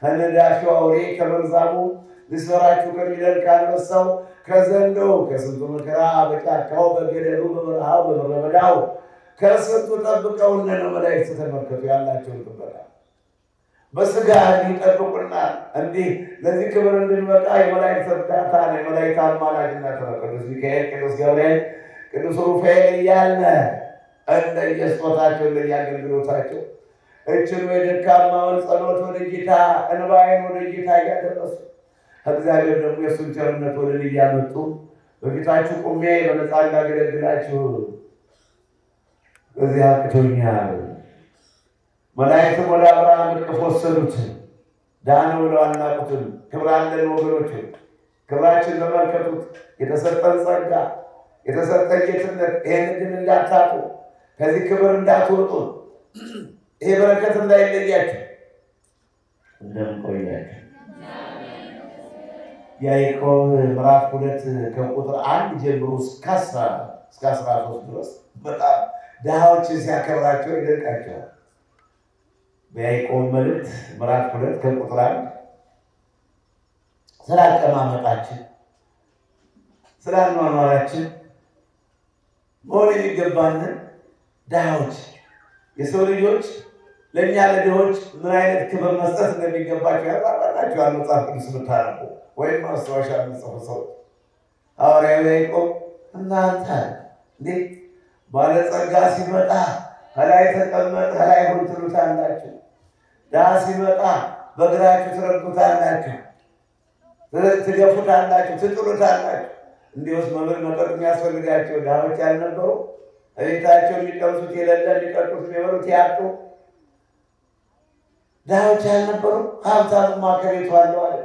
ከነዳፊው አውሬ ከመርዛሙ ሊሰራችሁ ከሚደርቅ አንበሳው ከዘንዶው ከስንቱ መከራ በጫካው በገደሉ በበረሃው በምድረ በዳው ከስንቱ ጠብቀውን ነው። መላእክት ተመልከቱ ያላቸውን ጥበቃ በስጋ ይጠብቁናል። እንዲህ ለዚህ ክብር እንድንበቃ የመላእክት እርዳታ ነው። የመላእክት አማላጅነት ነው። ቅዱስ ሚካኤል፣ ቅዱስ ገብርኤል፣ ቅዱስ ሩፋኤል እያልን እንደየስጦታቸው እንደየአገልግሎታቸው እችን የደካማውን ጸሎት ወደ ጌታ እንባዬን ወደ ጌታ እያደረሱ እግዚአብሔር ደግሞ የእሱን ቸርነት ወደ እኔ እያመጡ በፊታችሁ ቆሜ በነፃ እንዳገለግላችሁ በዚህ አቅቶኛል። መላእክትም ወደ አብርሃም እቅፍ ወሰዱት። ዳነ ብለው አልናቁትም። ክብር አለን ወገኖች፣ ክብራችን ተመልከቱት። የተሰጠን ጸጋ፣ የተሰጠን ጌትነት፣ ይህን ግን እንዳታጡ፣ ከዚህ ክብር እንዳትወጡ፣ ይሄ በረከት እንዳይለያችሁ እንደምን ቆያችሁ። ያዕቆብ ምዕራፍ 2 ከቁጥር 1 ጀምሮ እስከ 13 ድረስ በጣም ድሃዎችን ሲያከብራቸው ይደንቃቸዋል። በያዕቆብ መልእክት ምዕራፍ 2 ከቁጥር 1 ስለ አቀማመጣችን፣ ስለ አኗኗራችን መሆን የሚገባንን ድሃዎች የሰው ልጆች ለእኛ ለድሆች ምን አይነት ክብር መስጠት እንደሚገባቸው ያብራራላቸዋል መጽሐፍ ቅዱስ ብታነቡ ወይም ማስታወሻ የምትጽፉ ሰዎች። ሐዋርያው ያዕቆብ እናንተ እንዴት ባለጸጋ ሲመጣ ከላይ ተቀመጥ ከላይ ሁን ትሉታላችሁ፣ ድሃ ሲመጣ በእግራችሁ ትረግጡታላችሁ፣ ትገፉታላችሁ፣ ትጥሉታላችሁ። እንዲሁስ መብል መጠጥ የሚያስፈልጋቸው ድሃዎች ያልነበሩ እቤታቸው የሚቀምሱት የሌለ የሚቀጡት የሚበሉት ያጡ ድሃዎች ያልነበሩ? ሀብታምማ ከቤቱ አለው አለ።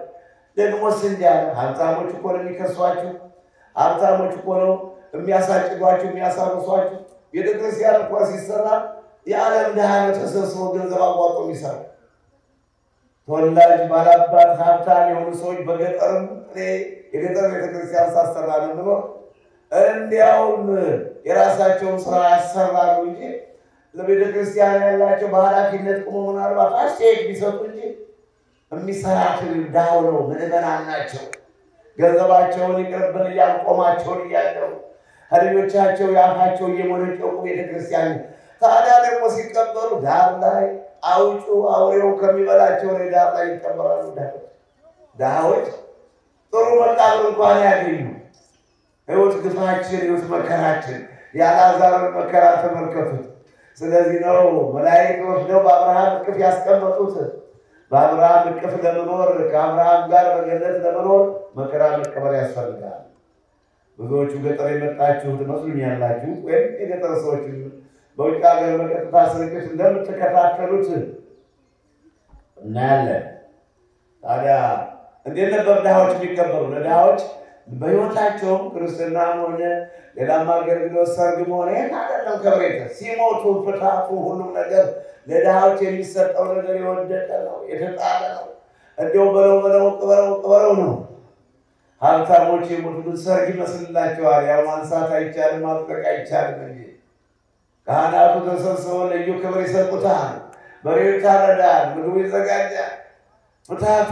ደግሞ ስንዴ አለ። ሀብታሞች እኮ ነው የሚከሷችሁ፣ ሀብታሞች እኮ ነው የሚያሳጭዷችሁ፣ የሚያሳርሷችሁ። ቤተክርስቲያን እኮ ሲሰራ የዓለም ድሃ ነው ተሰብስቦ ገንዘብ አዋጦ የሚሰራ። ተወላጅ ባላባት ሀብታም የሆኑ ሰዎች በገጠርም የገጠር ቤተክርስቲያን ሳሰራ ነው ብሎ እንዲያውም የራሳቸውን ስራ ያሰራሉ እንጂ ለቤተክርስቲያን ያላቸው በኃላፊነት ቆሞ ምናልባት አስተያየት ቢሰጡ እንጂ የሚሰራት ድሃው ነው። ምዕመናን ናቸው። ገንዘባቸውን ይቅርብን እያሉ ቆማቸውን እያለው ልጆቻቸው የአፋቸው እየሞነጨቁ ቤተክርስቲያን ታዲያ ደግሞ ሲቀበሩ ዳር ላይ አውጩ አውሬው ከሚበላቸው ዳር ላይ ይቀበራሉ። ድሃዎች ጥሩ መቃብር እንኳን ያገኙ። ሕይወት ግፋችን፣ ሕይወት መከራችን፣ የአልዓዛርን መከራ ተመልከቱት። ስለዚህ ነው መላእክት ወስደው በአብርሃም እቅፍ ያስቀመጡት። በአብርሃም እቅፍ ለመኖር ከአብርሃም ጋር በገነት ለመኖር መከራ መቀበል ያስፈልጋል። ብዙዎቹ ገጠር የመጣችሁ ትመስሉኛላችሁ፣ ወይም የገጠር ሰዎች በውጭ ሀገር በቀጥታ ስርጭት እንደምትከታተሉት እናያለን። ታዲያ እንዴት ነበር ድሃዎች የሚከበሩ? ለድሃዎች በሕይወታቸው ክርስትናም ሆነ ሌላም አገልግሎት ሰርግም ሆነ አይደለም ከብሬት ሲሞቱ ፍታቱ ሁሉም ነገር ለድሃዎች የሚሰጠው ነገር የወደቀ ነው፣ የተጣለ ነው። እንደው በለው ነው። ሀብታሞች የሞቱት ሰርግ ይመስልላቸዋል። ያው ማንሳት አይቻልም፣ ማጥበቅ አይቻልም እንጂ ካህናቱ ተሰብስበው ልዩ ክብር ይሰጡታል። በሬው ይታረዳል፣ ምግቡ ይዘጋጃል። ፍታቱ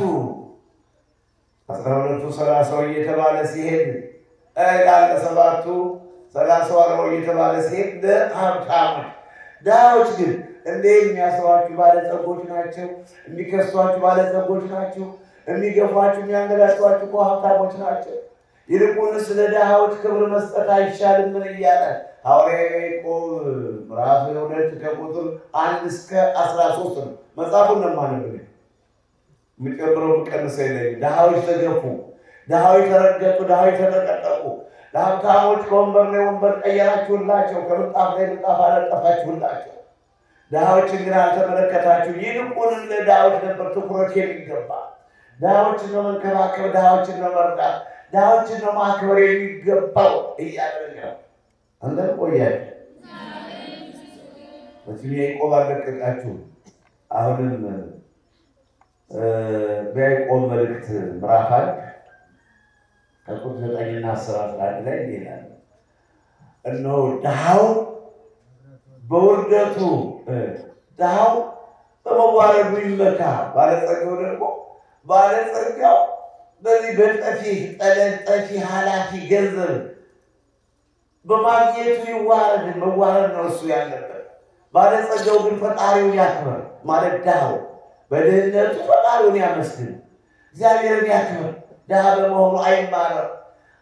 12ቱ 30 እየተባለ ሲሄድ ላለ 7ቱ 30 40 እየተባለ ሲሄድ ለሀብታሞች። ድሃዎች ግን እንደ የሚያስሯችሁ ባለጸጎች ናቸው፣ የሚከሷችሁ ባለጸጎች ናቸው፣ የሚገፏችሁ የሚያንገላቷችሁ እኮ ሀብታሞች ናቸው። ይልቁንስ ለድሃዎች ክብር መስጠት አይሻልም? ምን እያለ ሐዋርያው ያዕቆብ ምዕራፍ 2 ከቁጥር 1 እስከ 13 ነው። መጽሐፉን ነው የማነበው። የሚቀበረው ቀንሰ የለኝም። ድሃዎች ተገፉ፣ ድሃዎች ተረገጡ፣ ድሃዎች ተጠቀጠቁ። ለሀብታሞች ከወንበር ላይ ወንበር ቀየራችሁላቸው፣ ከምንጣፍ ላይ ምንጣፍ አለጠፋችሁላቸው። ድሃዎችን ግን አልተመለከታችሁ። ይልቁንም ለድሃዎች ነበር ትኩረት የሚገባ። ድሃዎችን ነው መንከባከብ፣ ድሃዎችን ነው መርዳት፣ ድሃዎችን ነው ማክበር የሚገባው እያለ ነው። አንተ ቆያችሁ በዚህ ያዕቆብ አለቀቃችሁ። አሁንም በያዕቆብ መልእክት ምዕራፍ 1 ከቁጥር 9 እና 11 ላይ ይላል እነሆ ድሃው በውርደቱ ድሃው በመዋረዱ ይመካ፣ ባለጸጋው ደግሞ ባለጸጋው በዚህ በጠፊ ጠፊ ኃላፊ ገንዘብ በማግኘቱ ይዋረድ። መዋረድ ነው እሱ ያለበት። ባለጸጋው ግን ፈጣሪውን ያክብር ማለት ድሃው በድህነቱ ፈጣሪውን ያመስግን፣ እግዚአብሔርን ያክብር። ድሃ በመሆኑ አይማረር፣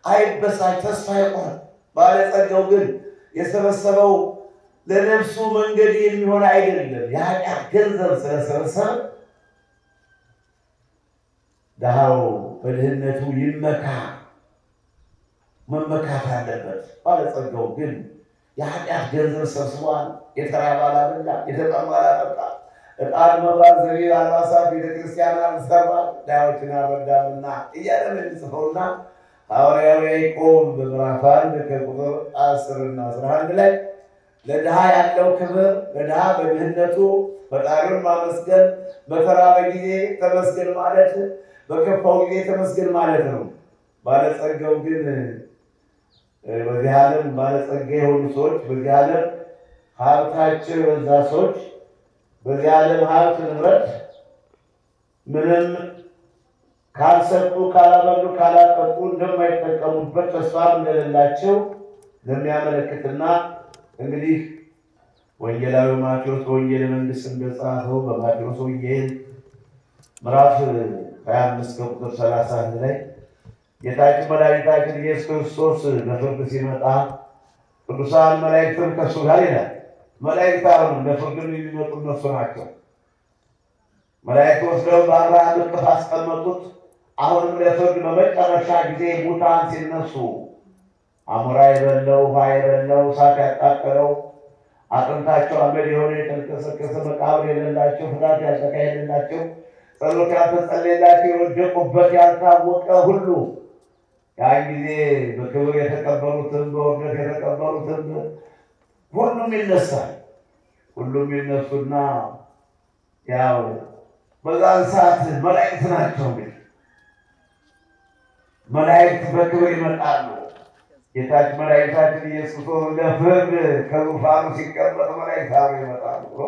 አይበሳጭ፣ ተስፋ አይቆርጥ። ባለጸጋው ግን የሰበሰበው ለነፍሱ መንገድ የሚሆን አይደለም፣ የኃጢአት ገንዘብ ስለሰበሰበ ድሃው በድህነቱ ይመካ፣ መመካት አለበት። ባለጸጋው ግን የኃጢአት ገንዘብ ሰብስቧል፣ የተራበ አላበላ፣ የተጠማ አላጠጣ፣ ዕጣን መብራት፣ ዘቢብ፣ አልባሳት፣ ቤተክርስቲያን አልሰራም፣ ድሃዎችን አልረዳምና እያለ ነው የሚጽፈውና ሐዋርያው ያዕቆብ በምዕራፍ 1 ከቁጥር 10 እና 11 ላይ ለድሃ ያለው ክብር ለድሃ በድህነቱ ፈጣሪውን ማመስገን፣ በተራበ ጊዜ ተመስገን ማለት፣ በከፋው ጊዜ ተመስገን ማለት ነው። ባለጸጋው ግን በዚህ ዓለም ባለጸጋ የሆኑ ሰዎች፣ በዚህ ዓለም ሀብታቸው የበዛ ሰዎች በዚህ ዓለም ሀብት ንብረት ምንም ካልሰጡ፣ ካላበሉ፣ ካላጠጡ እንደማይጠቀሙበት ተስፋም እንደሌላቸው ለሚያመለክትና እንግዲህ ወንጌላዊ ማቴዎስ በወንጌል መንግሥት እንደጻፈው በማቴዎስ ወንጌል ምዕራፍ 25 ከቁጥር 31 ላይ ጌታችን መድኃኒታችን ኢየሱስ ክርስቶስ ለፍርድ ሲመጣ ቅዱሳን መላእክትም ከእሱ ጋር ይላል። መላእክት አሁን ለፍርድ የሚመጡ እነሱ ናቸው። መላእክት ወስደው በአብርሃም እቅፍ አስቀመጡት። አሁንም ለፍርድ በመጨረሻ ጊዜ ሙታን ሲነሱ አሞራ የበለው ውሃ የበለው እሳት ያቃጠለው አጥንታቸው አመድ የሆነ የተልከሰከሰ መቃብር የሌላቸው ፍዳት ያልተካሄደላቸው ጸሎት ያልተጸለየላቸው የወደቁበት ያልታወቀ ሁሉ ያን ጊዜ በክብር የተቀበሩትን በውርደት የተቀበሩትን ሁሉም ይነሳል። ሁሉም ይነሱና ያው በዛን ሰዓት መላእክት ናቸው። እንግዲህ መላእክት በክብር ይመጣሉ። ጌታችን መድኃኒታችን ኢየሱስ ክርስቶስ ለፍርድ ከዙፋኑ ሲቀመጥ መላእክት አብረው ይመጣሉ ብሎ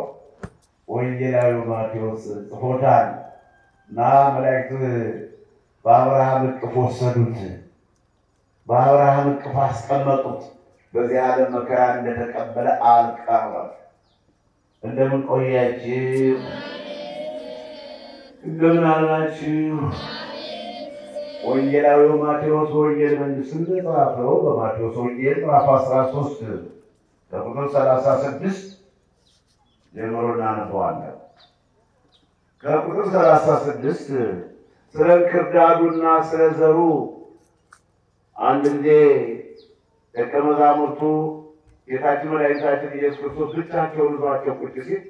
ወንጌላዊው ማቴዎስ ጽፎታል። እና መላእክት በአብርሃም እቅፍ ወሰዱት፣ በአብርሃም እቅፍ አስቀመጡት። በዚህ ዓለም መከራ እንደተቀበለ አልቀረም። እንደምን ቆያችሁ? እንደምን አላችሁ? ወንጌላዊው ማቴዎስ ወንጌል መንግሥት እንደጻፈው በማቴዎስ ወንጌል ምዕራፍ 13 ከቁጥር 36 ጀምሮ እናነበዋለን። ከቁጥር 36 ስለ እንክርዳዱና ስለ ዘሩ አንድ ጊዜ ደቀ መዛሙርቱ ጌታችን መድኃኒታችን ኢየሱስ ክርስቶስ ብቻቸውን ይዟቸው ቁጭ ሲል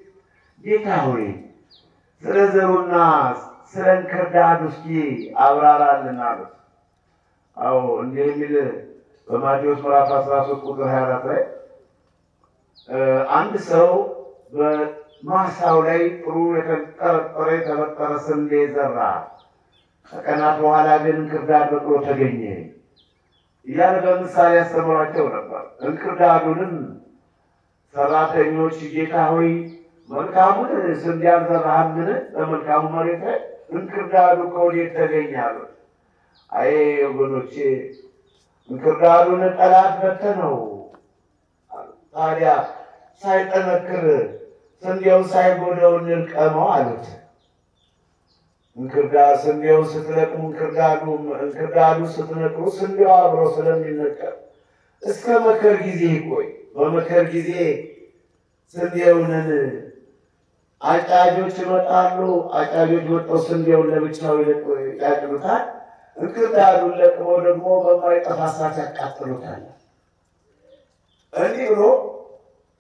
ጌታ ሆይ ስለ ዘሩና ስለ እንክርዳዱ እስኪ አብራራልን አሉት። አዎ እንዲህ የሚል በማቴዎስ ምዕራፍ 13 ቁጥር 24 ላይ አንድ ሰው በማሳው ላይ ጥሩ የተበጠረ ስንዴ ዘራ፣ ከቀናት በኋላ ግን እንክርዳድ በቅሎ ተገኘ እያለ በምሳሌ ያስተምሯቸው ነበር። እንክርዳዱንም ሰራተኞች ጌታ ሆይ መልካሙን ስንዴ አልዘራህምን? በመልካሙ መሬት ላይ እንክርዳዱ ከወዴት ተገኘ አሉት። አይ ወገኖቼ እንክርዳዱን ጠላት በተነው። ታዲያ ሳይጠነክር ስንዴውን ሳይጎዳው እንልቀመው አሉት። ስንዴው ስትለቅሙ እንክርዳዱ ስትነቅሉ ስንዴው አብሮ ስለሚነቀል እስከ መከር ጊዜ ይቆይ። በመከር ጊዜ ስንዴውን አጫጆች ይመጣሉ። አጫጆች ወጥተው ስንዴውን ለብቻው ያጭዱታል። እንክርዳዱን ለቅመው ደግሞ በማይጠፋ እሳት ያቃጥሉታል። እንዲህ ብሎ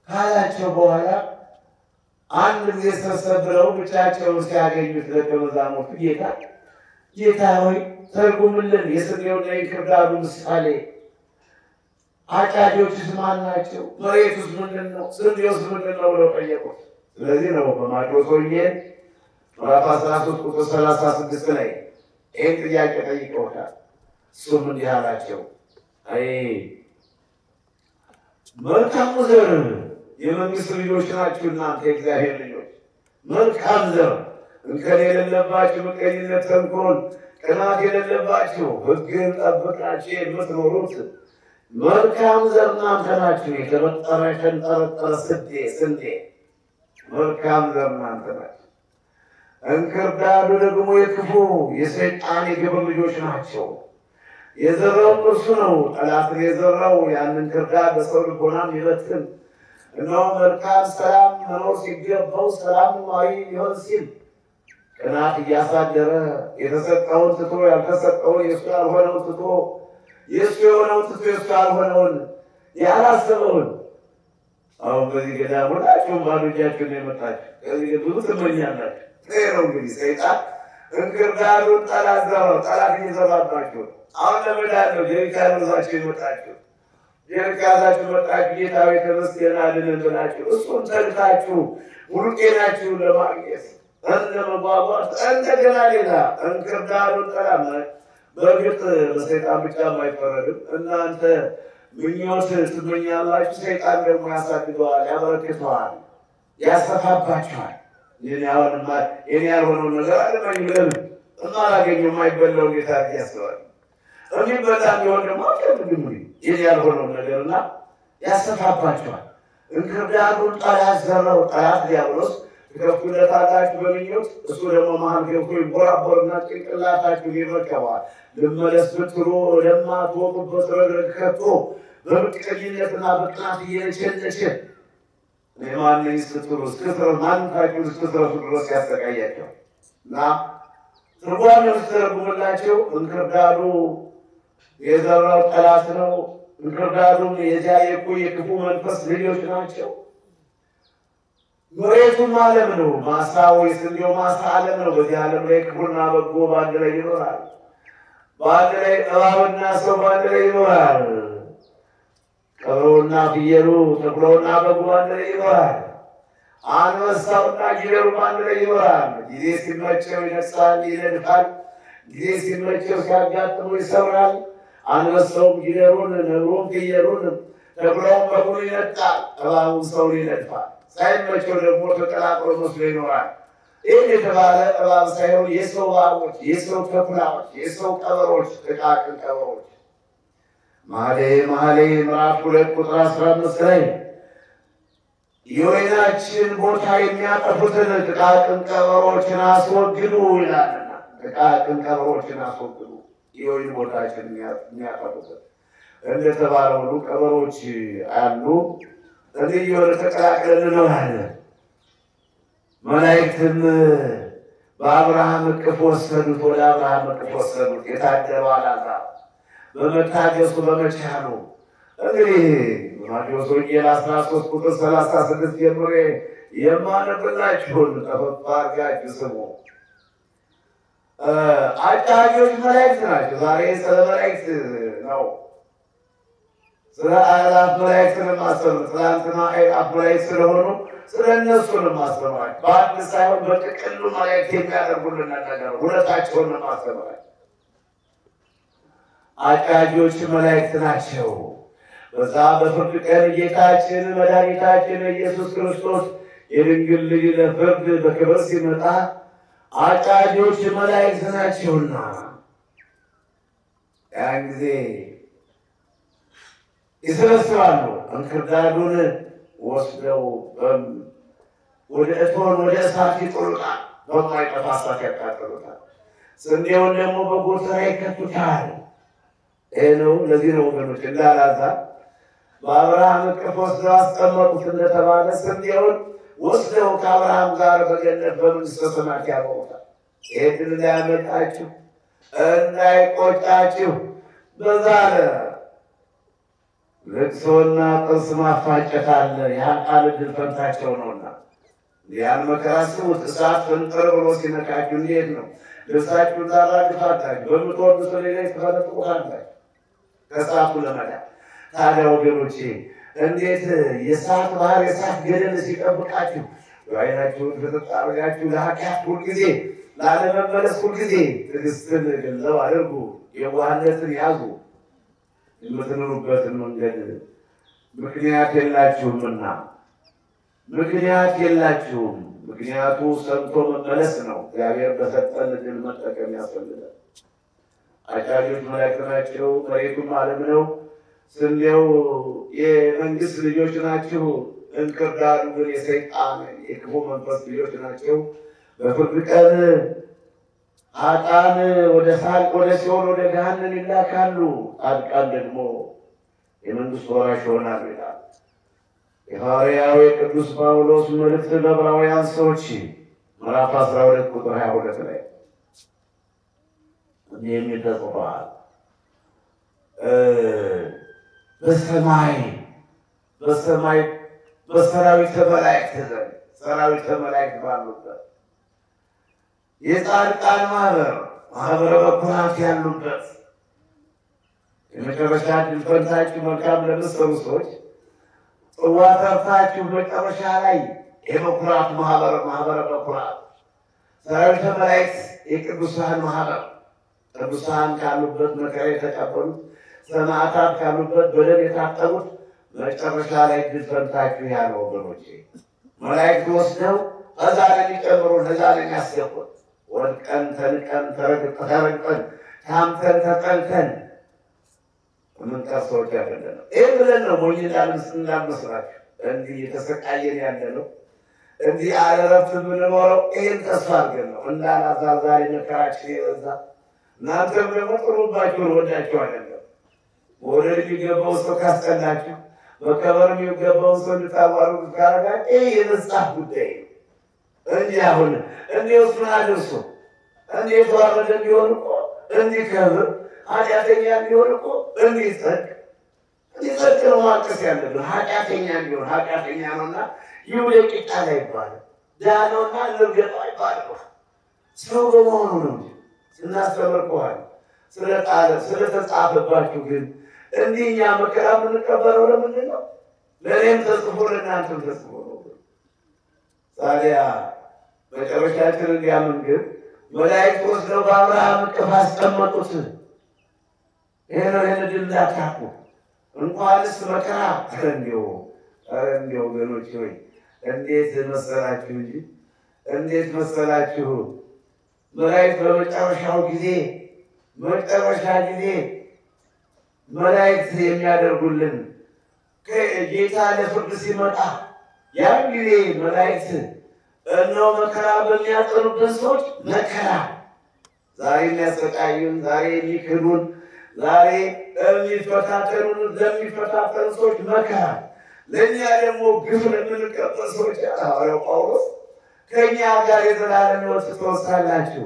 ካላቸው በኋላ አንድ ጊዜ ሰብሰብ ብለው ብቻቸውን ሲያገኙት ደቀ መዛሙርቱ ጌታ ሆይ ተርጉምልን የስንዴውና የእንክርዳዱ ምሳሌ፣ አጫጆችስ ማን ናቸው? መሬቱስ ምንድን ነው? ስንዴውስ ምንድን ነው ብለው ጠየቁት። ስለዚህ ነው በማቴዎስ ወንጌል ምዕራፍ 13 ቁጥር 36 ላይ ይህን ጥያቄ ጠይቀውታል። እሱም እንዲህ አላቸው፣ አይ መልካሙ ዘር የመንግስት ልጆች ናችሁ እናንተ የእግዚአብሔር ልጆች። መልካም ዘር እንከን የሌለባችሁ፣ ምቀኝነት፣ ተንኮል፣ ቅናት የሌለባችሁ ሕግን ጠብቃችሁ የምትኖሩት መልካም ዘር እናንተ ናችሁ። የተንጠረጠረ ስንዴ መልካም ዘር እናንተ ናችሁ። እንክርዳዱ ደግሞ የክፉ የሰይጣን የግብር ልጆች ናቸው። የዘራው እርሱ ነው። ጠላትን የዘራው ያንን እንክርዳድ በሰው ልቦናም ይበትን። እነሆ መልካም ሰላም መኖር ሲገባው ሰላማዊ ሊሆን ሲል ቅናት እያሳደረ የተሰጠውን ትቶ ያልተሰጠውን የእሱ ያልሆነውን ትቶ የእሱ የሆነውን ትቶ የእሱ ያልሆነውን ያላሰበውን። አሁን በዚህ ገዳም ሁላችሁም ባዶ እጃችሁን የመጣችሁ ከዚህ ብዙ ትመኛላችሁ። ይሄ ነው እንግዲህ ሰይጣን እንክርዳዱን ጠላት ዘራው። ጠላት እየዘራባችሁ አሁን ለመዳን ጀሪካን ይዛችሁ የመጣችሁ ጀሪካናችሁ መጣችሁ ጌታ ሆይ ተመስገን አድነን ብላችሁ እሱን ተግታችሁ ሙሉ ጤናችሁን ለማግኘት እንደመጓጓት እንደገና ሌላ እንክርዳዱን ጠላት በእርግጥ በሰይጣን ብቻ አይፈረድም። እናንተ ምኞት ትመኛላችሁ፣ ሰይጣን ደግሞ ያሳድገዋል፣ ያበረክተዋል፣ ያሰፋባችኋል። የኔ ያልሆነውን ነገር አለማኝ ለምን እናላገኘው የማይበላው ጌታ ያስተዋል የሚበላ ቢሆን ደግሞ አትፈልግም የኔ ያልሆነውን ነገርና ያሰፋባችኋል። እንክርዳዱን ጠላት ዘራው። ጠላት ዲያብሎስ ትከፍቱለታላችሁ በምኞት፣ እሱ ደግሞ መሀል ገብቶ ይቦራቦርና ጭንቅላታችሁን ይረከባል። ልመለስ ብትሉ ለማትወጡበት ረግረግ ከቶ በምቀኝነትና በቅናት እየነሸነሸ ማንኝ ስትሉ እስክትረሱ ማንነታችሁን እስክትረሱ ድረስ ያሰቃያቸው እና ትርጓሜው ስተረጉምላቸው እንክርዳዱ የዘራው ጠላት ነው። እንክርዳዱም የዚያ የክፉ መንፈስ ልጆች ናቸው። መሬቱም ዓለም ነው። ማሳው የስንዴው ማሳ ዓለም ነው። በዚህ ዓለም ላይ ክፉና በጎ በአንድ ላይ ይኖራል። በአንድ ላይ እባብና ሰው በአንድ ላይ ይኖራል። ቀበሮና ፍየሉ፣ ተኩላውና በጉ በአንድ ላይ ይኖራል። አንበሳውና ጊደሩ በአንድ ላይ ይኖራል። ጊዜ ሲመቸው ይነሳል፣ ይነድፋል። ጊዜ ሲመቸው ሲያጋጥመው ይሰብራል። አንበሳውም ጊደሩን፣ ነብሩም ፍየሉን፣ ተኩላውም በጉን ይነጣል፣ እባቡም ሰውን ይነድፋል። ሳይመቸው ደግሞ ተቀላቅሎ መስሎ ይኖራል። ይህ የተባለ እባብ ሳይሆን የሰው እባቦች፣ የሰው ተኩላዎች፣ የሰው ቀበሮች፣ ጥቃቅን ቀበሮች መኃልየ ምዕራፍ 2 ቁጥር 15 ላይ የወይናችን ቦታ የሚያጠፉትን ጥቃቅን ቀበሮችን አስወግዱ ይላልና፣ ጥቃቅን ቀበሮችን አስወግዱ የወይን ቦታችን የሚያጠፉትን እንደተባለ ሁሉ ቀበሮች አሉ። እንዲህ የሆነ ተቀላቅለን እንኖራለን። መላእክትም በአብርሃም እቅፍ ወሰዱት፣ ወደ አብርሃም እቅፍ ወሰዱት። የታደለው አልዓዛር በመታገሱ በመቻሉ እንግዲህ ማቴዎስ ወንጌል 13 ቁጥር 36 ጀምሮ የማነብላችሁን ተፈፋ አድርጋችሁ ስሙ። አጫጆች መላእክት ናቸው። ዛሬ ስለ መላእክት ነው። ስለ አእላፍ መላእክት ነው የማስተምረው። ትናንትና አእላፍ መላእክት ስለሆኑ ስለ እነሱ ነው የማስተምረው። በአንድ ሳይሆን በጥቅሉ መላእክት የሚያደርጉልን ነገር ሁለታቸውን ነው የማስተምረው። አጫጆች መላእክት ናቸው። በዛ በፍርድ ቀን ጌታችን መድኃኒታችን ኢየሱስ ክርስቶስ የድንግል ልጅ ለፍርድ በክብር ሲመጣ አጫጆች መላእክት ናቸውና ያን ጊዜ ይሰበስባሉ። እንክርዳዱን ወስደው ወደ እቶን ወደ እሳት ይጥሉታል። በማይጠፋ እሳት ያቃጥሉታል። ስንዴውን ደግሞ በጎተራ ይከቱታል። ይሄ ነው። ለዚህ ነው ወገኖች እንዳላዛር በአብርሃም እቅፍ ወስደው አስቀመጡት እንደተባለ ስንዴውን ወስደው ከአብርሃም ጋር በገነት በመንግሥተ ሰማያት ያኖሩታል። ይህን እንዳያመልጣችሁ እንዳይቆጫችሁ በዛ ልቅሶና ጥርስ ማፋጨት አለ። ያን ቃል ዕድል ፈንታቸው ነውና ያን መከራ ስሙት። እሳት ፍንጥር ብሎ ሲነካችሁ እንዴት ነው? ልብሳችሁን ታራግፋላችሁ፣ በምትወዱ ሰው ላይ ትፈነጥቁታላችሁ ከእሳቱ ለመዳን። ታዲያ ወገኖቼ እንዴት የእሳት ባህር የእሳት ገደል ሲጠብቃችሁ ዓይናችሁን ፍጥጥ አድርጋችሁ ለኃጢአት ሁልጊዜ ላለመመለስ ሁልጊዜ ትዕግስትን ገንዘብ አድርጉ፣ የዋህነትን ያዙ። የምትኖሩበትን መንገድ ምክንያት የላችሁምና ምክንያት የላችሁም። ምክንያቱ ሰምቶ መመለስ ነው። እግዚአብሔር በሰጠን ዕድል መጠቀም ያስፈልጋል። አጫጆች መላእክት ናቸው። መሬቱም ዓለም ነው። ስንዴው የመንግስት ልጆች ናቸው። እንክርዳዱ ግን የሰይጣን የክፉ መንፈስ ልጆች ናቸው። በፍርድ ቀን ኃጥአን ወደ ሲኦል ወደ ገሃነም ይላካሉ። ጻድቃን ደግሞ የመንግስት ወራሽ ይሆናሉ ይላል የሐዋርያው የቅዱስ ጳውሎስ መልእክት ለዕብራውያን ሰዎች ምዕራፍ 12 ቁጥር 22 ላይ እንዲህ የሚል ተጽፏል። በሰማይ በሰራዊተ መላእክት ዘንድ ሰራዊተ መላእክት ባሉበት የጻድቃን ማህበረ በኩራት ያሉበት የመጨረሻ ዕድል ፈንታችሁ መልካም ለምትሰሩ ሰዎች ጽዋ ተርታችሁ መጨረሻ ላይ የበኩራት ማህበረ በኩራት ሰራዊተ መላእክት የቅዱሳን ማህበር ቅዱሳን ካሉበት መከራ የተቀበሉት ሰማዕታት ካሉበት በደም የታጠቡት መጨረሻ ላይ ዕድል ፈንታችሁ ያለው ወገኖቼ መላእክት ወስደው እዛ ላይ ሊጨምሩ እዛ ላይ ያስገቡት ወድቀን ተንቀን ተረግጠን ታምተን ተጠልተን የምንቀር ሰዎች አይደለንም። ይህ ብለን ነው ሞኝ እንዳልመስላችሁ እንዲህ የተሰቃየን ያለ ነው። እንዲህ አለረፍት የምንኖረው ይህን ተስፋ አድርገን ነው። እንዳላዛር ዛሬ መከራችን የበዛ እናንተም ደግሞ ጥሩባችሁን ወዳችሁ አይደለም። መውደድ የሚገባው ሰው ካስጠላችሁ፣ መከበር የሚገባው ሰው እንድታዋሩ ካረጋችሁ ይህ የመጽሐፍ ጉዳይ ነው እንጂ አሁን እንዴት ምን አድርሶ እንዴት ተዋረደ ቢሆን እኮ እንዲከብር ኃጢአተኛ ቢሆን እኮ እንዲጸድቅ ነው ማልቀስ ያለብን። ኃጢአተኛ ቢሆን ኃጢአተኛ ነውና ይውደቅ ይጣል አይባልም። ድሃ ነውና እንርገጠው አይባልም። ሰው በመሆኑ ነው እንጂ ስናስተምር ከሆነ ስለተጻፈባችሁ ግን እንዲህ እኛ መከራ የምንቀበለው ለምንድን ነው? ለእኔም ተጽፎ ለእናንተም ተጽፎ ነው። ታዲያ መጨረሻችን እንዲያምን ግን መላእክት ወስደው በአብርሃም እቅፍ አስቀመጡት። ይህን ድል እንዳታቁ እንኳንስ መከራ እንዲው ወገኖች ሆይ እንዴት መሰላችሁ እንጂ እንዴት መሰላችሁ መላእክት በመጨረሻው ጊዜ መላእክት የሚያደርጉልን ጌታ ለፍርድ ሲመጣ ያን ጊዜ መላእክት እነሆ መከራ በሚያጠኑብን ሰዎች መከራ ዛሬ የሚያሰቃዩን ዛሬ የሚክዱን ዛሬ ለሚፈታተኑ ሰዎች መከራ ለእኛ ደግሞ ግፍ ለምንቀበል ሰዎች ሐዋርያው ጳውሎስ ከእኛ ጋር የዘላለም ሕይወት ትወርሳላችሁ።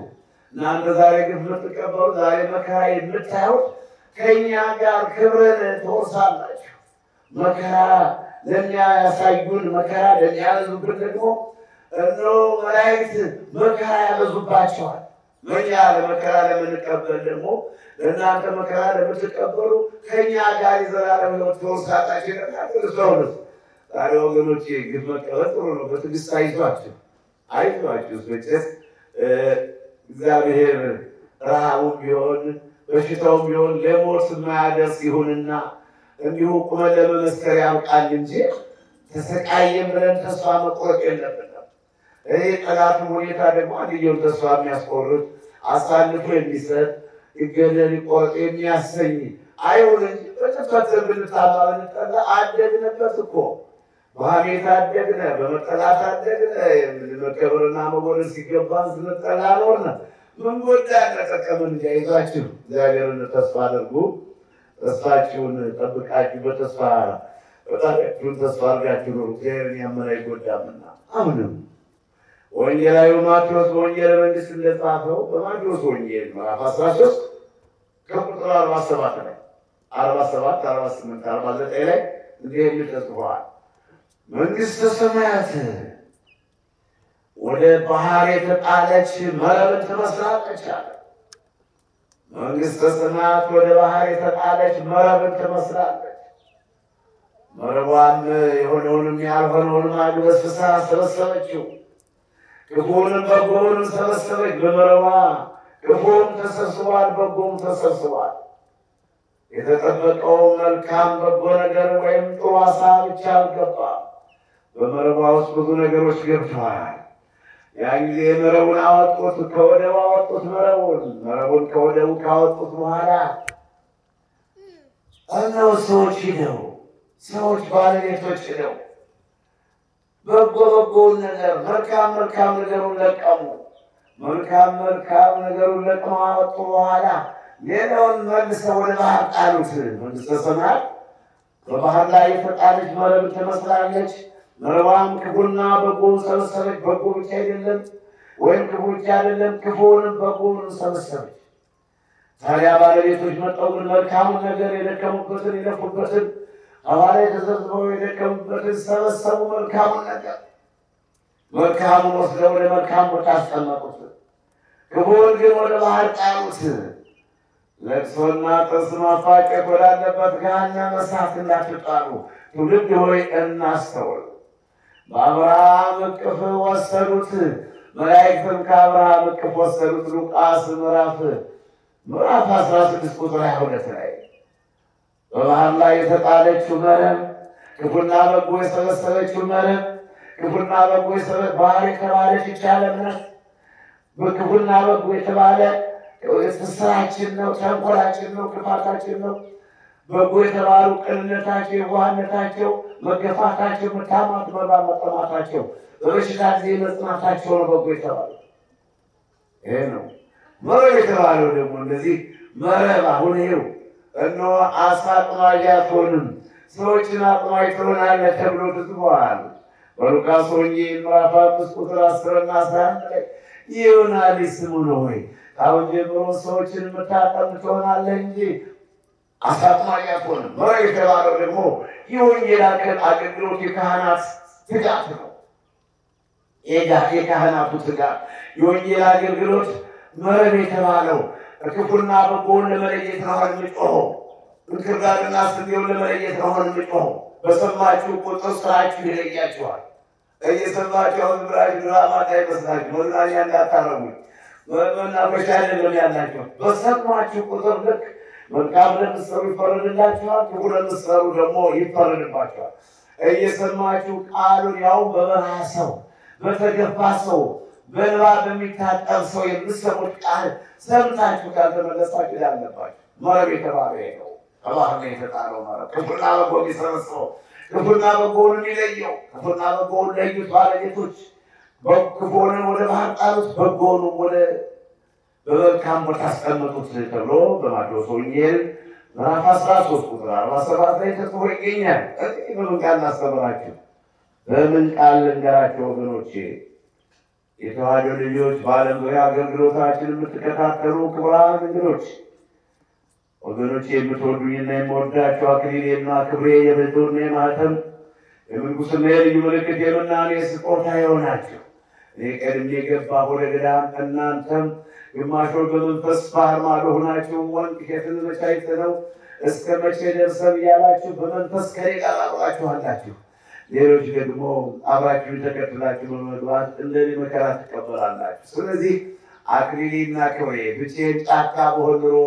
እናንተ ዛሬ ግፍ የምትቀበሉ ዛሬ መከራ የምታዩት ከእኛ ጋር ክብርን ትወርሳላችሁ። መከራ ለኛ ያሳዩን መከራ ለኛ ያዙብን ደግሞ እነሆ መላእክት መከራ ያበዙባቸዋል። ለኛ ለመከራ ለምንቀበል ደግሞ ለእናንተ መከራ ለምትቀበሉ ከኛ ጋር የዘላለም ሕይወት ተወርሳላችሁ ይላል። ዛሬ ወገኖቼ ግፍ መቀበል ጥሩ ነው። በትዕግስት አይዟችሁ መቼስ እግዚአብሔር ረሃቡም ቢሆን በሽታውም ቢሆን ለሞት የማያደርስ ይሁንና እንዲሁ ቁመን ለመመስከር ያብቃል እንጂ ተሰቃየን ብለን ተስፋ መቁረጥ የለብንም። ይህ ጠላቱ ሁኔታ ደግሞ አንድየውን ተስፋ የሚያስቆርጥ አሳልፎ የሚሰጥ ይገደል ይቆረጥ የሚያሰኝ አይሁን እንጂ በተፈተን ብንታማ ብንጠላ አደግንበት እኮ በሐሜት አደግነ፣ በመጠላት አደግነ። መከበርና መወደድ ሲገባን ስንጠላ ኖርነ። ምን ጎዳን? ጠቀመን እንጂ አይዟችሁ እግዚአብሔርን ተስፋ አድርጉ። ተስፋችሁን ጠብቃችሁ በተስፋ ፈጣሪያችሁን ተስፋ አድርጋችሁ ኑሩ። እግዚአብሔርን ያመነ አይጎዳምና። አሁንም ወንጌላዊ ማቴዎስ በወንጌለ መንግሥት እንደጻፈው በማቴዎስ ወንጌል ምዕራፍ 13 ከቁጥር 47 ላይ 47 48 49 ላይ እንዲህ የሚል ተጽፏል። መንግሥተ ሰማያት ወደ ባህር የተጣለች መረብን ትመስላለች አለ። መንግሥተ ሰማያት ወደ ባህር የተጣለች መረብን ትመስላለች። መረቧም የሆነውንም ያልሆነውንም አግበስብሳ ሰበሰበችው። ክፉውንም በጎውንም ሰበሰበች። በመረቧ ክፉውም ተሰብስቧል፣ በጎውም ተሰብስቧል። የተጠበቀው መልካም በጎ ነገር ወይም ጥሩ ዓሣ ብቻ አልገባም። በመረቧ ውስጥ ብዙ ነገሮች ገብተዋል። ያን ጊዜ መረቡን አወጡት፣ ከወደቡ አወጡት። መረቡን ከወደቡ ካወጡት በኋላ እነሆ ሰዎች ባለቤቶች ሄደው በጎውን ነገር መልካም ነገሩን ለቀሙ። መልካም ነገሩን ለቅመው አወጡ። በኋላ ሌላውን መልሰው ወደ ባህር ጣሉት። መንግሥተ ሰማያት በባህር ላይ የተጣለች መረብ ትመስላለች። መረቧም ክፉና በጎውን ሰበሰበች። በጎ ብቻ አይደለም ወይም ክፉ ብቻ አይደለም፣ ክፉውንም በጎውንም ሰበሰበች። ታዲያ ባለቤቶች መጥተው ግን መልካሙን ነገር የደከሙበትን የለፉበትን ሐዋርያት ተሰብስበው የደከሙበትን ሰበሰቡ። መልካሙን ወስደው ወደ መልካም ቦታ አስቀመጡት። ክፉውን ግን ወደ ባህር ጣሉት። ለቅሶና ጥርስ ማፋጨት ወዳለበት ገሃነመ እሳት እንዳትጣሉ ትውልድ ሆይ እናስተውል። በአብርሃም እቅፍ ወሰዱት። መላእክትም ከአብርሃም እቅፍ ወሰዱት። ሉቃስ ምዕራፍ 16 ቁጥር 22 ላይ በባህር ላይ የተጣለችው መረብ ክፉና በጎ የሰበሰበችው መረብ ክፉና በጎ ባህር የተባለች ይቻለምነት በክፉና በጎ የተባለ ስራችን ነው፣ ተንኮላችን ነው፣ ክፋታችን ነው። በጎ የተባሉ ቅንነታቸው፣ የዋህነታቸው፣ መገፋታቸው፣ መታማት፣ መጠማታቸው፣ በበሽታ ጊዜ መጽናታቸው ነው በጎ የተባሉ። ይሄ ነው መረብ የተባለው ደግሞ እንደዚህ መረብ አሁን ይኸው እነሆ ዓሣ አጥማጅ አትሆንም፣ ሰዎችን አጥማጅ ትሆናለህ ተብሎ ተጽፏል። በሉቃስ ወንጌል ምዕራፍ 5 ቁጥር 10 እና 11 ላይ የዮና ልጅ ስምዖን ሆይ ከአሁን ጀምሮ ሰዎችን የምታጠምድ ትሆናለህ እንጂ ዓሣ አጥማጅ አትሆንም። መረብ የተባለው ደግሞ የወንጌል አገልግሎት የካህናት ትጋት ነው። የካህናቱ ትጋት የወንጌል አገልግሎት መረብ የተባለው ክፉና በጎውን ለመለየት ነው የምንጮኸው። እንክርዳድና ስንዴውን ለመለየት ነው የምንጮኸው። በሰማችሁ ቁጥር ስራችሁ ይለያችኋል። እየሰማችሁ አሁን ብላችሁ ድራማ እንዳይመስላችሁ፣ መዝናኛ እንዳታረጉ፣ መናፈሻ አይደለም ያላችሁ። በሰማችሁ ቁጥር ልክ መልካም ለምትሰሩ ይፈረድላችኋል፣ ክፉ ለምትሰሩ ደግሞ ይፈረድባችኋል። እየሰማችሁ ቃሉን ያው በበረሃ ሰው በተገፋ ሰው በእንባ በሚታጠብ ሰው የምትሰሙት ቃል ሰምታችሁ ካልተመለሳችሁ ያለባችሁ መረብ የተባለ ነው። ከባህር ላይ የተጣለው መረብ ክፉና በጎ የሚሰበስበው ክፉና በጎውን የሚለየው ክፉና በጎውን ለዩት ባለቤቶች። ክፉውን ወደ ባህር ጣሉት፣ በጎውንም ወደ በመልካም ቦታ አስቀመጡት ተብሎ በማቴዎስ ወንጌል ምዕራፍ 13 ቁጥር 47 ላይ ተጽፎ ይገኛል። በምን ቃል እናስተምራችሁ? በምን ቃል ልንገራችሁ ወገኖቼ? የተዋሕዶ ልጆች በዓለም ዙሪያ አገልግሎታችን የምትከታተሉ ክቡራን እንግዶች ወገኖች የምትወዱኝና የምወዳችሁ አክሊሌና ክብሬ የብድርና የማኅተም የምንኩስና የልዩ ምልክት የምናኔ ስጦታ የሆናችሁ እኔ ቀድሜ የገባሁ ወደ ገዳም እናንተም ግማሾች በመንፈስ ባህር ማዶ ሆናችሁ ወንቅ እሸትን መቻይተነው እስከ መቼ ደርሰን እያላችሁ በመንፈስ ከኔ ጋር አብራችኋላችሁ። ሌሎች ደግሞ አብራችሁን ተከትላችሁ በመግባት እንደኔ መከራ ትቀበላላችሁ። ስለዚህ አክሊሌና ክብሬ ብቻዬን ጫካ በሆን ኖሮ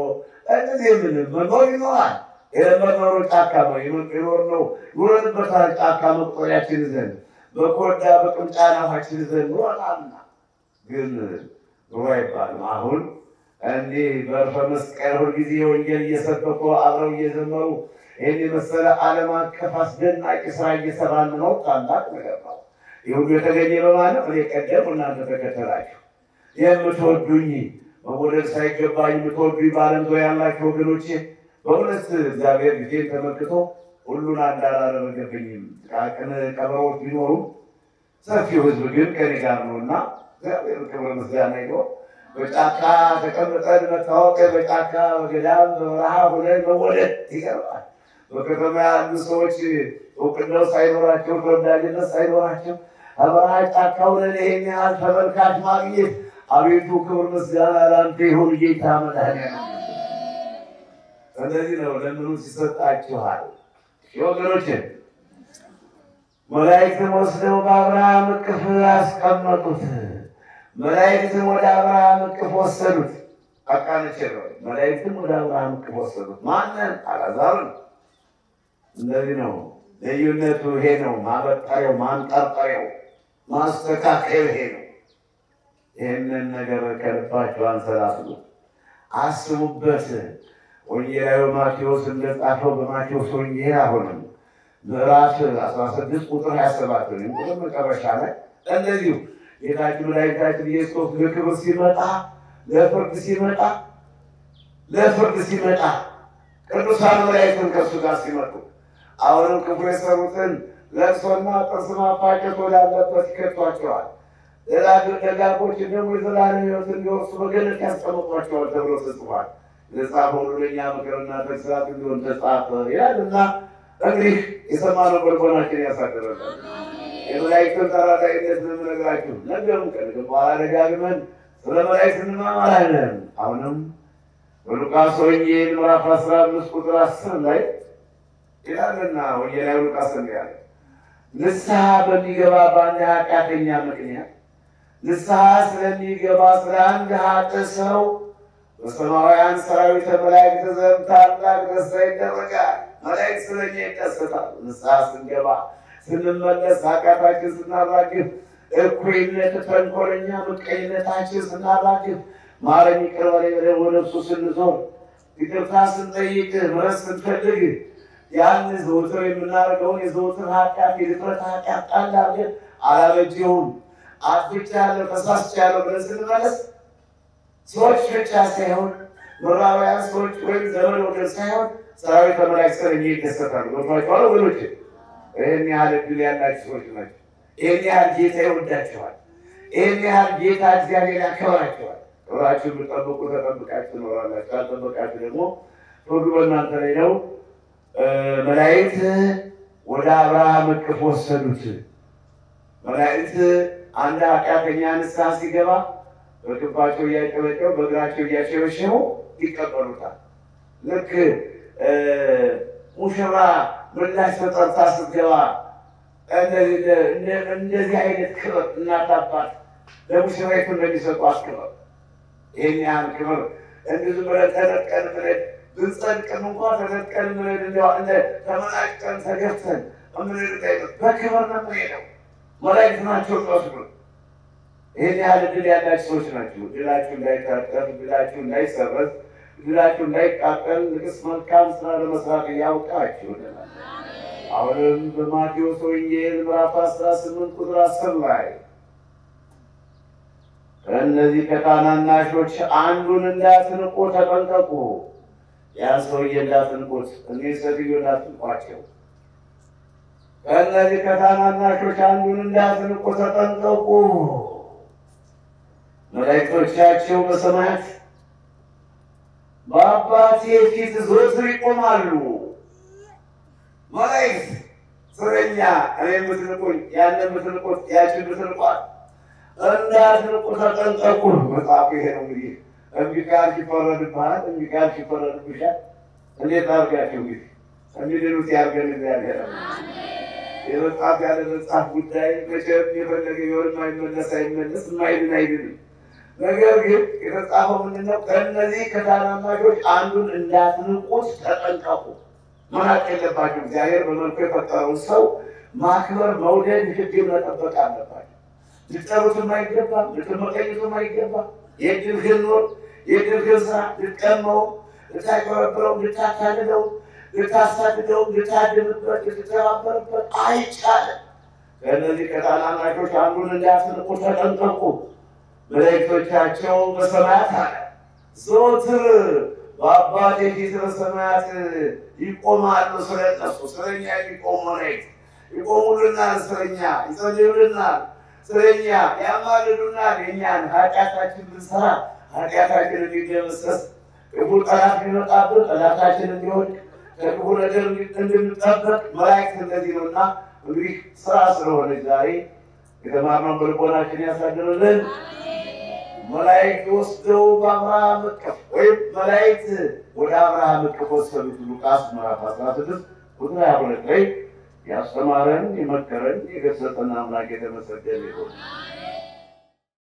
እንደዚህ ምንም መኖር ይኖራል። የመኖሩ ጫካ ነው የኖርነው ኑረንበታል። ጫካ መቆያችን ዘንድ በኮዳ በቅምጫና ፋችን ዘንድ ኖረናልና ግን ኑሮ አይባልም። አሁን እንዲህ በእርፈ መስቀል ሁልጊዜ ወንጌል እየሰበኩ አብረው እየዘመሩ ይህን የመሰለ ዓለም አቀፍ አስደናቂ ስራ እየሰራን ነው። ታላቅ ነገር ነው። ይህ ሁሉ የተገኘ በማለት እኔ ቀደም እናንተ ተከተላችሁ። የምትወዱኝ መወደድ ሳይገባኝ የምትወዱኝ በዓለም ዙሪያ ያላችሁ ወገኖቼ በእውነት እግዚአብሔር ጊዜን ተመልክቶ ሁሉን አንድ አላደረገብኝም። ጥቃቅን ቀበሮች ቢኖሩ ሰፊው ሕዝብ ግን ከኔ ጋር ነውና እግዚአብሔር ክብር ምስጋና ይግባው። በጫካ ተቀምጠን መታወቅ በጫካ በገዳም በበረሃ ሆነን መወደድ ይገርማል። በከተማ ያሉ ሰዎች እውቅናው ሳይኖራቸው ተወዳጅነት ሳይኖራቸው በበረሃ ጫካ ሆነን ይሄን ያህል ተመልካች ማግኘት አቤቱ ክብር ምስጋና ላንተ ይሁን ጌታ መድኃኒዓለም። ስለዚህ ነው ለምኑ ሲሰጣችኋል። ወገኖቼ መላእክትን ወስደው በአብርሃም እቅፍ አስቀመጡት። መላእክትን ወደ አብርሃም እቅፍ ወሰዱት። አቃንቼ ነው መላእክትን ወደ አብርሃም እቅፍ ወሰዱት። ማንን? አልዓዛርን። እንደዚህ ነው ልዩነቱ። ይሄ ነው ማበጠሪያው፣ ማንጠርጠሪያው፣ ማስተካከያው ይሄ ነው። ይህንን ነገር ከልባችሁ አንሰላስሉ፣ አስቡበት። ወንጌላዊ ማቴዎስ እንደጻፈው በማቴዎስ ወንጌል አሁንም ምዕራፍ 16 ቁጥር 27 ነው። ቁጥር መጨረሻ ላይ እንደዚሁ ጌታችን መድኃኒታችን ኢየሱስ ለክብር ሲመጣ ለፍርድ ሲመጣ ቅዱሳን መላእክትን ከእሱ ጋር ሲመጡ አሁንም ክፉ የሰሩትን ለቅሶና ጥርስ ማፋጨት ወዳለበት ይከቷቸዋል። ደጋጎች ደግሞ የዘላለም ሕይወት እንዲወርሱ በገነት ያስቀምጧቸዋል ተብሎ ተጽፏል። የተጻፈው ሁሉ ለእኛ ምክርና ተግሣጽ እንዲሆን ተጻፈ ይላልና እንግዲህ የሰማነው በልቦናችን ያሳድረናል። የመላእክትን ተራዳኢነት ነው የምነግራችሁ። ነገም ከነገ በኋላ ደጋግመን ስለ መላእክት እንማማራለን። አሁንም በሉቃስ ወንጌል ምዕራፍ 15 ቁጥር 10 ላይ ይላልና ወንጌላዊ ሉቃስ እንዲያለ ንስሐ በሚገባ በአንድ ኃጢአተኛ ምክንያት ንስሐ ስለሚገባ ስለ አንድ ኃጥእ ሰው በሰማያውያን ሰራዊተ መላእክት ዘንድ ታላቅ ደስታ ይደረጋል። መላእክት ስለኛ ይደሰታሉ። ንስሐ ስንገባ ስንመለስ፣ ኃጢአታችን ስናራግፍ፣ እኩይነት፣ ተንኮለኛ ምቀኝነታችን ስናራግፍ፣ ማረኝ ይቅር በለኝ ብለን ወደ እሱ ስንዞር፣ ይቅርታ ስንጠይቅ፣ ምሕረት ስንፈልግ ያን ዘወትር የምናደርገውን የዘወትር ኃጢአት የድፍረት ኃጢአት ጣል አድርገን አላበጀውም አጥፍቻለሁ ተሳስቻለሁ ብለን ስንመለስ ሰዎች ብቻ ሳይሆን ምዕራባውያን ሰዎች ወይም ዘመን ወገን ሳይሆን ሰራዊተ መላእክት ስለኛ ይደሰታሉ። ወጥቷቸዋል ወገኖች። ይህን ያህል እድል ያላችሁ ሰዎች ናቸው። ይህን ያህል ጌታ ይወዳቸዋል። ይህን ያህል ጌታ እግዚአብሔር ያከብራቸዋል። ክብራችሁን ብትጠብቁ ተጠብቃችሁ ትኖራላችሁ። ካልጠበቃችሁ ደግሞ ፍርዱ በእናንተ ላይ ነው። መላእክት ወደ አብርሃም እቅፍ ወሰዱት። መላእክት አንድ ኃጢአተኛ ንስሐ ሲገባ በክንፋቸው እያጨበጨቡ በእግራቸው እያሸበሸቡ ይቀበሉታል። ልክ ሙሽራ ምላሽ ተጠርታ ስትገባ እንደዚህ አይነት ክብር እናት አባት ለሙሽራይቱ እንደሚሰጧት ክብር ይህን ያህል ክብር እንዲህ ብለን ተነጥቀን ብለን ብንጸድቅም እንኳን ተነጥቀን ብለን ተመናጭቀን ተገፍተን በክብር ነው የምንሄደው። መላእክት ናቸው የሚወስዱን። ይህን ያህል እድል ያላችሁ ሰዎች ናቸው። እድላችሁ እንዳይታጠፍ፣ እድላችሁ እንዳይሰረዝ፣ እድላችሁ እንዳይቃጠል ንቅስ መልካም ስራ ለመስራት እያውቃችሁ። አሁንም በማቴዎስ ወንጌል ምዕራፍ 18 ቁጥር 10 ላይ ከእነዚህ ከታናናሾች አንዱን እንዳትንቁ ተጠንቀቁ። ያን ሰውዬ እንዳትንቁት፣ እኒህ ሴትዮ እንዳትንቋቸው። ከእነዚህ ከታናናሾች አንዱን እንዳትንቁ ተጠንቀቁ። መላእክቶቻቸው በሰማያት በአባቴ ፊት ዘወትር ይቆማሉ። መላእክት ስለኛ እኔ የምትንቁኝ ያን የምትንቁት ያችን ብትንቋት እንዳትንቁ ተጠንቀቁ። መጽሐፉ ይሄ ነው። እንግዲህ እምቢ ካልሽ ይፈረድብሃል፣ እምቢ ካልሽ ይፈረድብሻል። እንዴት አድርጋችሁ እንግዲህ እንዲድኑት ያድርገን እግዚአብሔር። የመጽሐፍ ያለ መጽሐፍ ጉዳይ መቼም የፈለገ ቢሆን የማይመለስ አይመለስ፣ የማይድን አይድንም። ነገር ግን የተጻፈው ምንድነው? ከእነዚህ ከታናናሾች አንዱን እንዳትንቁት ተጠንቀቁ። መናቅ የለባችሁ። እግዚአብሔር በመልኩ የፈጠረውን ሰው ማክበር፣ መውደድ፣ ሕግን መጠበቅ አለባችሁ። ልትጠሩትም አይገባም፣ ልትመቀኙትም አይገባም። የድልህን ኖር የድልህን ስራ ልትቀመው፣ ልታጭበረብረው፣ ልታታልለው፣ ልታሳድደው፣ ልታድምበት፣ ልትተባበርበት አይቻልም። ከእነዚህ ከታናናሾች አንዱን እንዳትንቁት ተጠንቀቁ። መላእክቶቻቸው በሰማያት አለ ዘወትር በአባቴ ፊት በሰማያት ይቆማሉ። ስለነሱ ስለኛ የሚቆሙ መላእክት ይቆሙልናል፣ ስለኛ ይጸልዩልናል፣ ስለኛ ያማልዱናል። የእኛን ኃጢአታችን ብንሰራ ኃጢአታችን እንዲደመሰስ፣ ክፉ ጠላት ቢመጣብን ጠላታችን እንዲሆን፣ ከክፉ ነገር እንድንጠበቅ መላእክት እንደዚህ ነውና እንግዲህ ስራ ስለሆነ ዛሬ የተማርነው በልቦናችን ያሳድርልን። መላእክት ወስደው በአብርሃም እቅፍ ወይም መላእክት ወደ አብርሃም እቅፍ ወሰዱት። ሉቃስ ምዕራፍ 16 ቁጥር 22 ላይ ያስተማረን የመከረን የገሰጸን አምላክ የተመሰገነ ይሁን።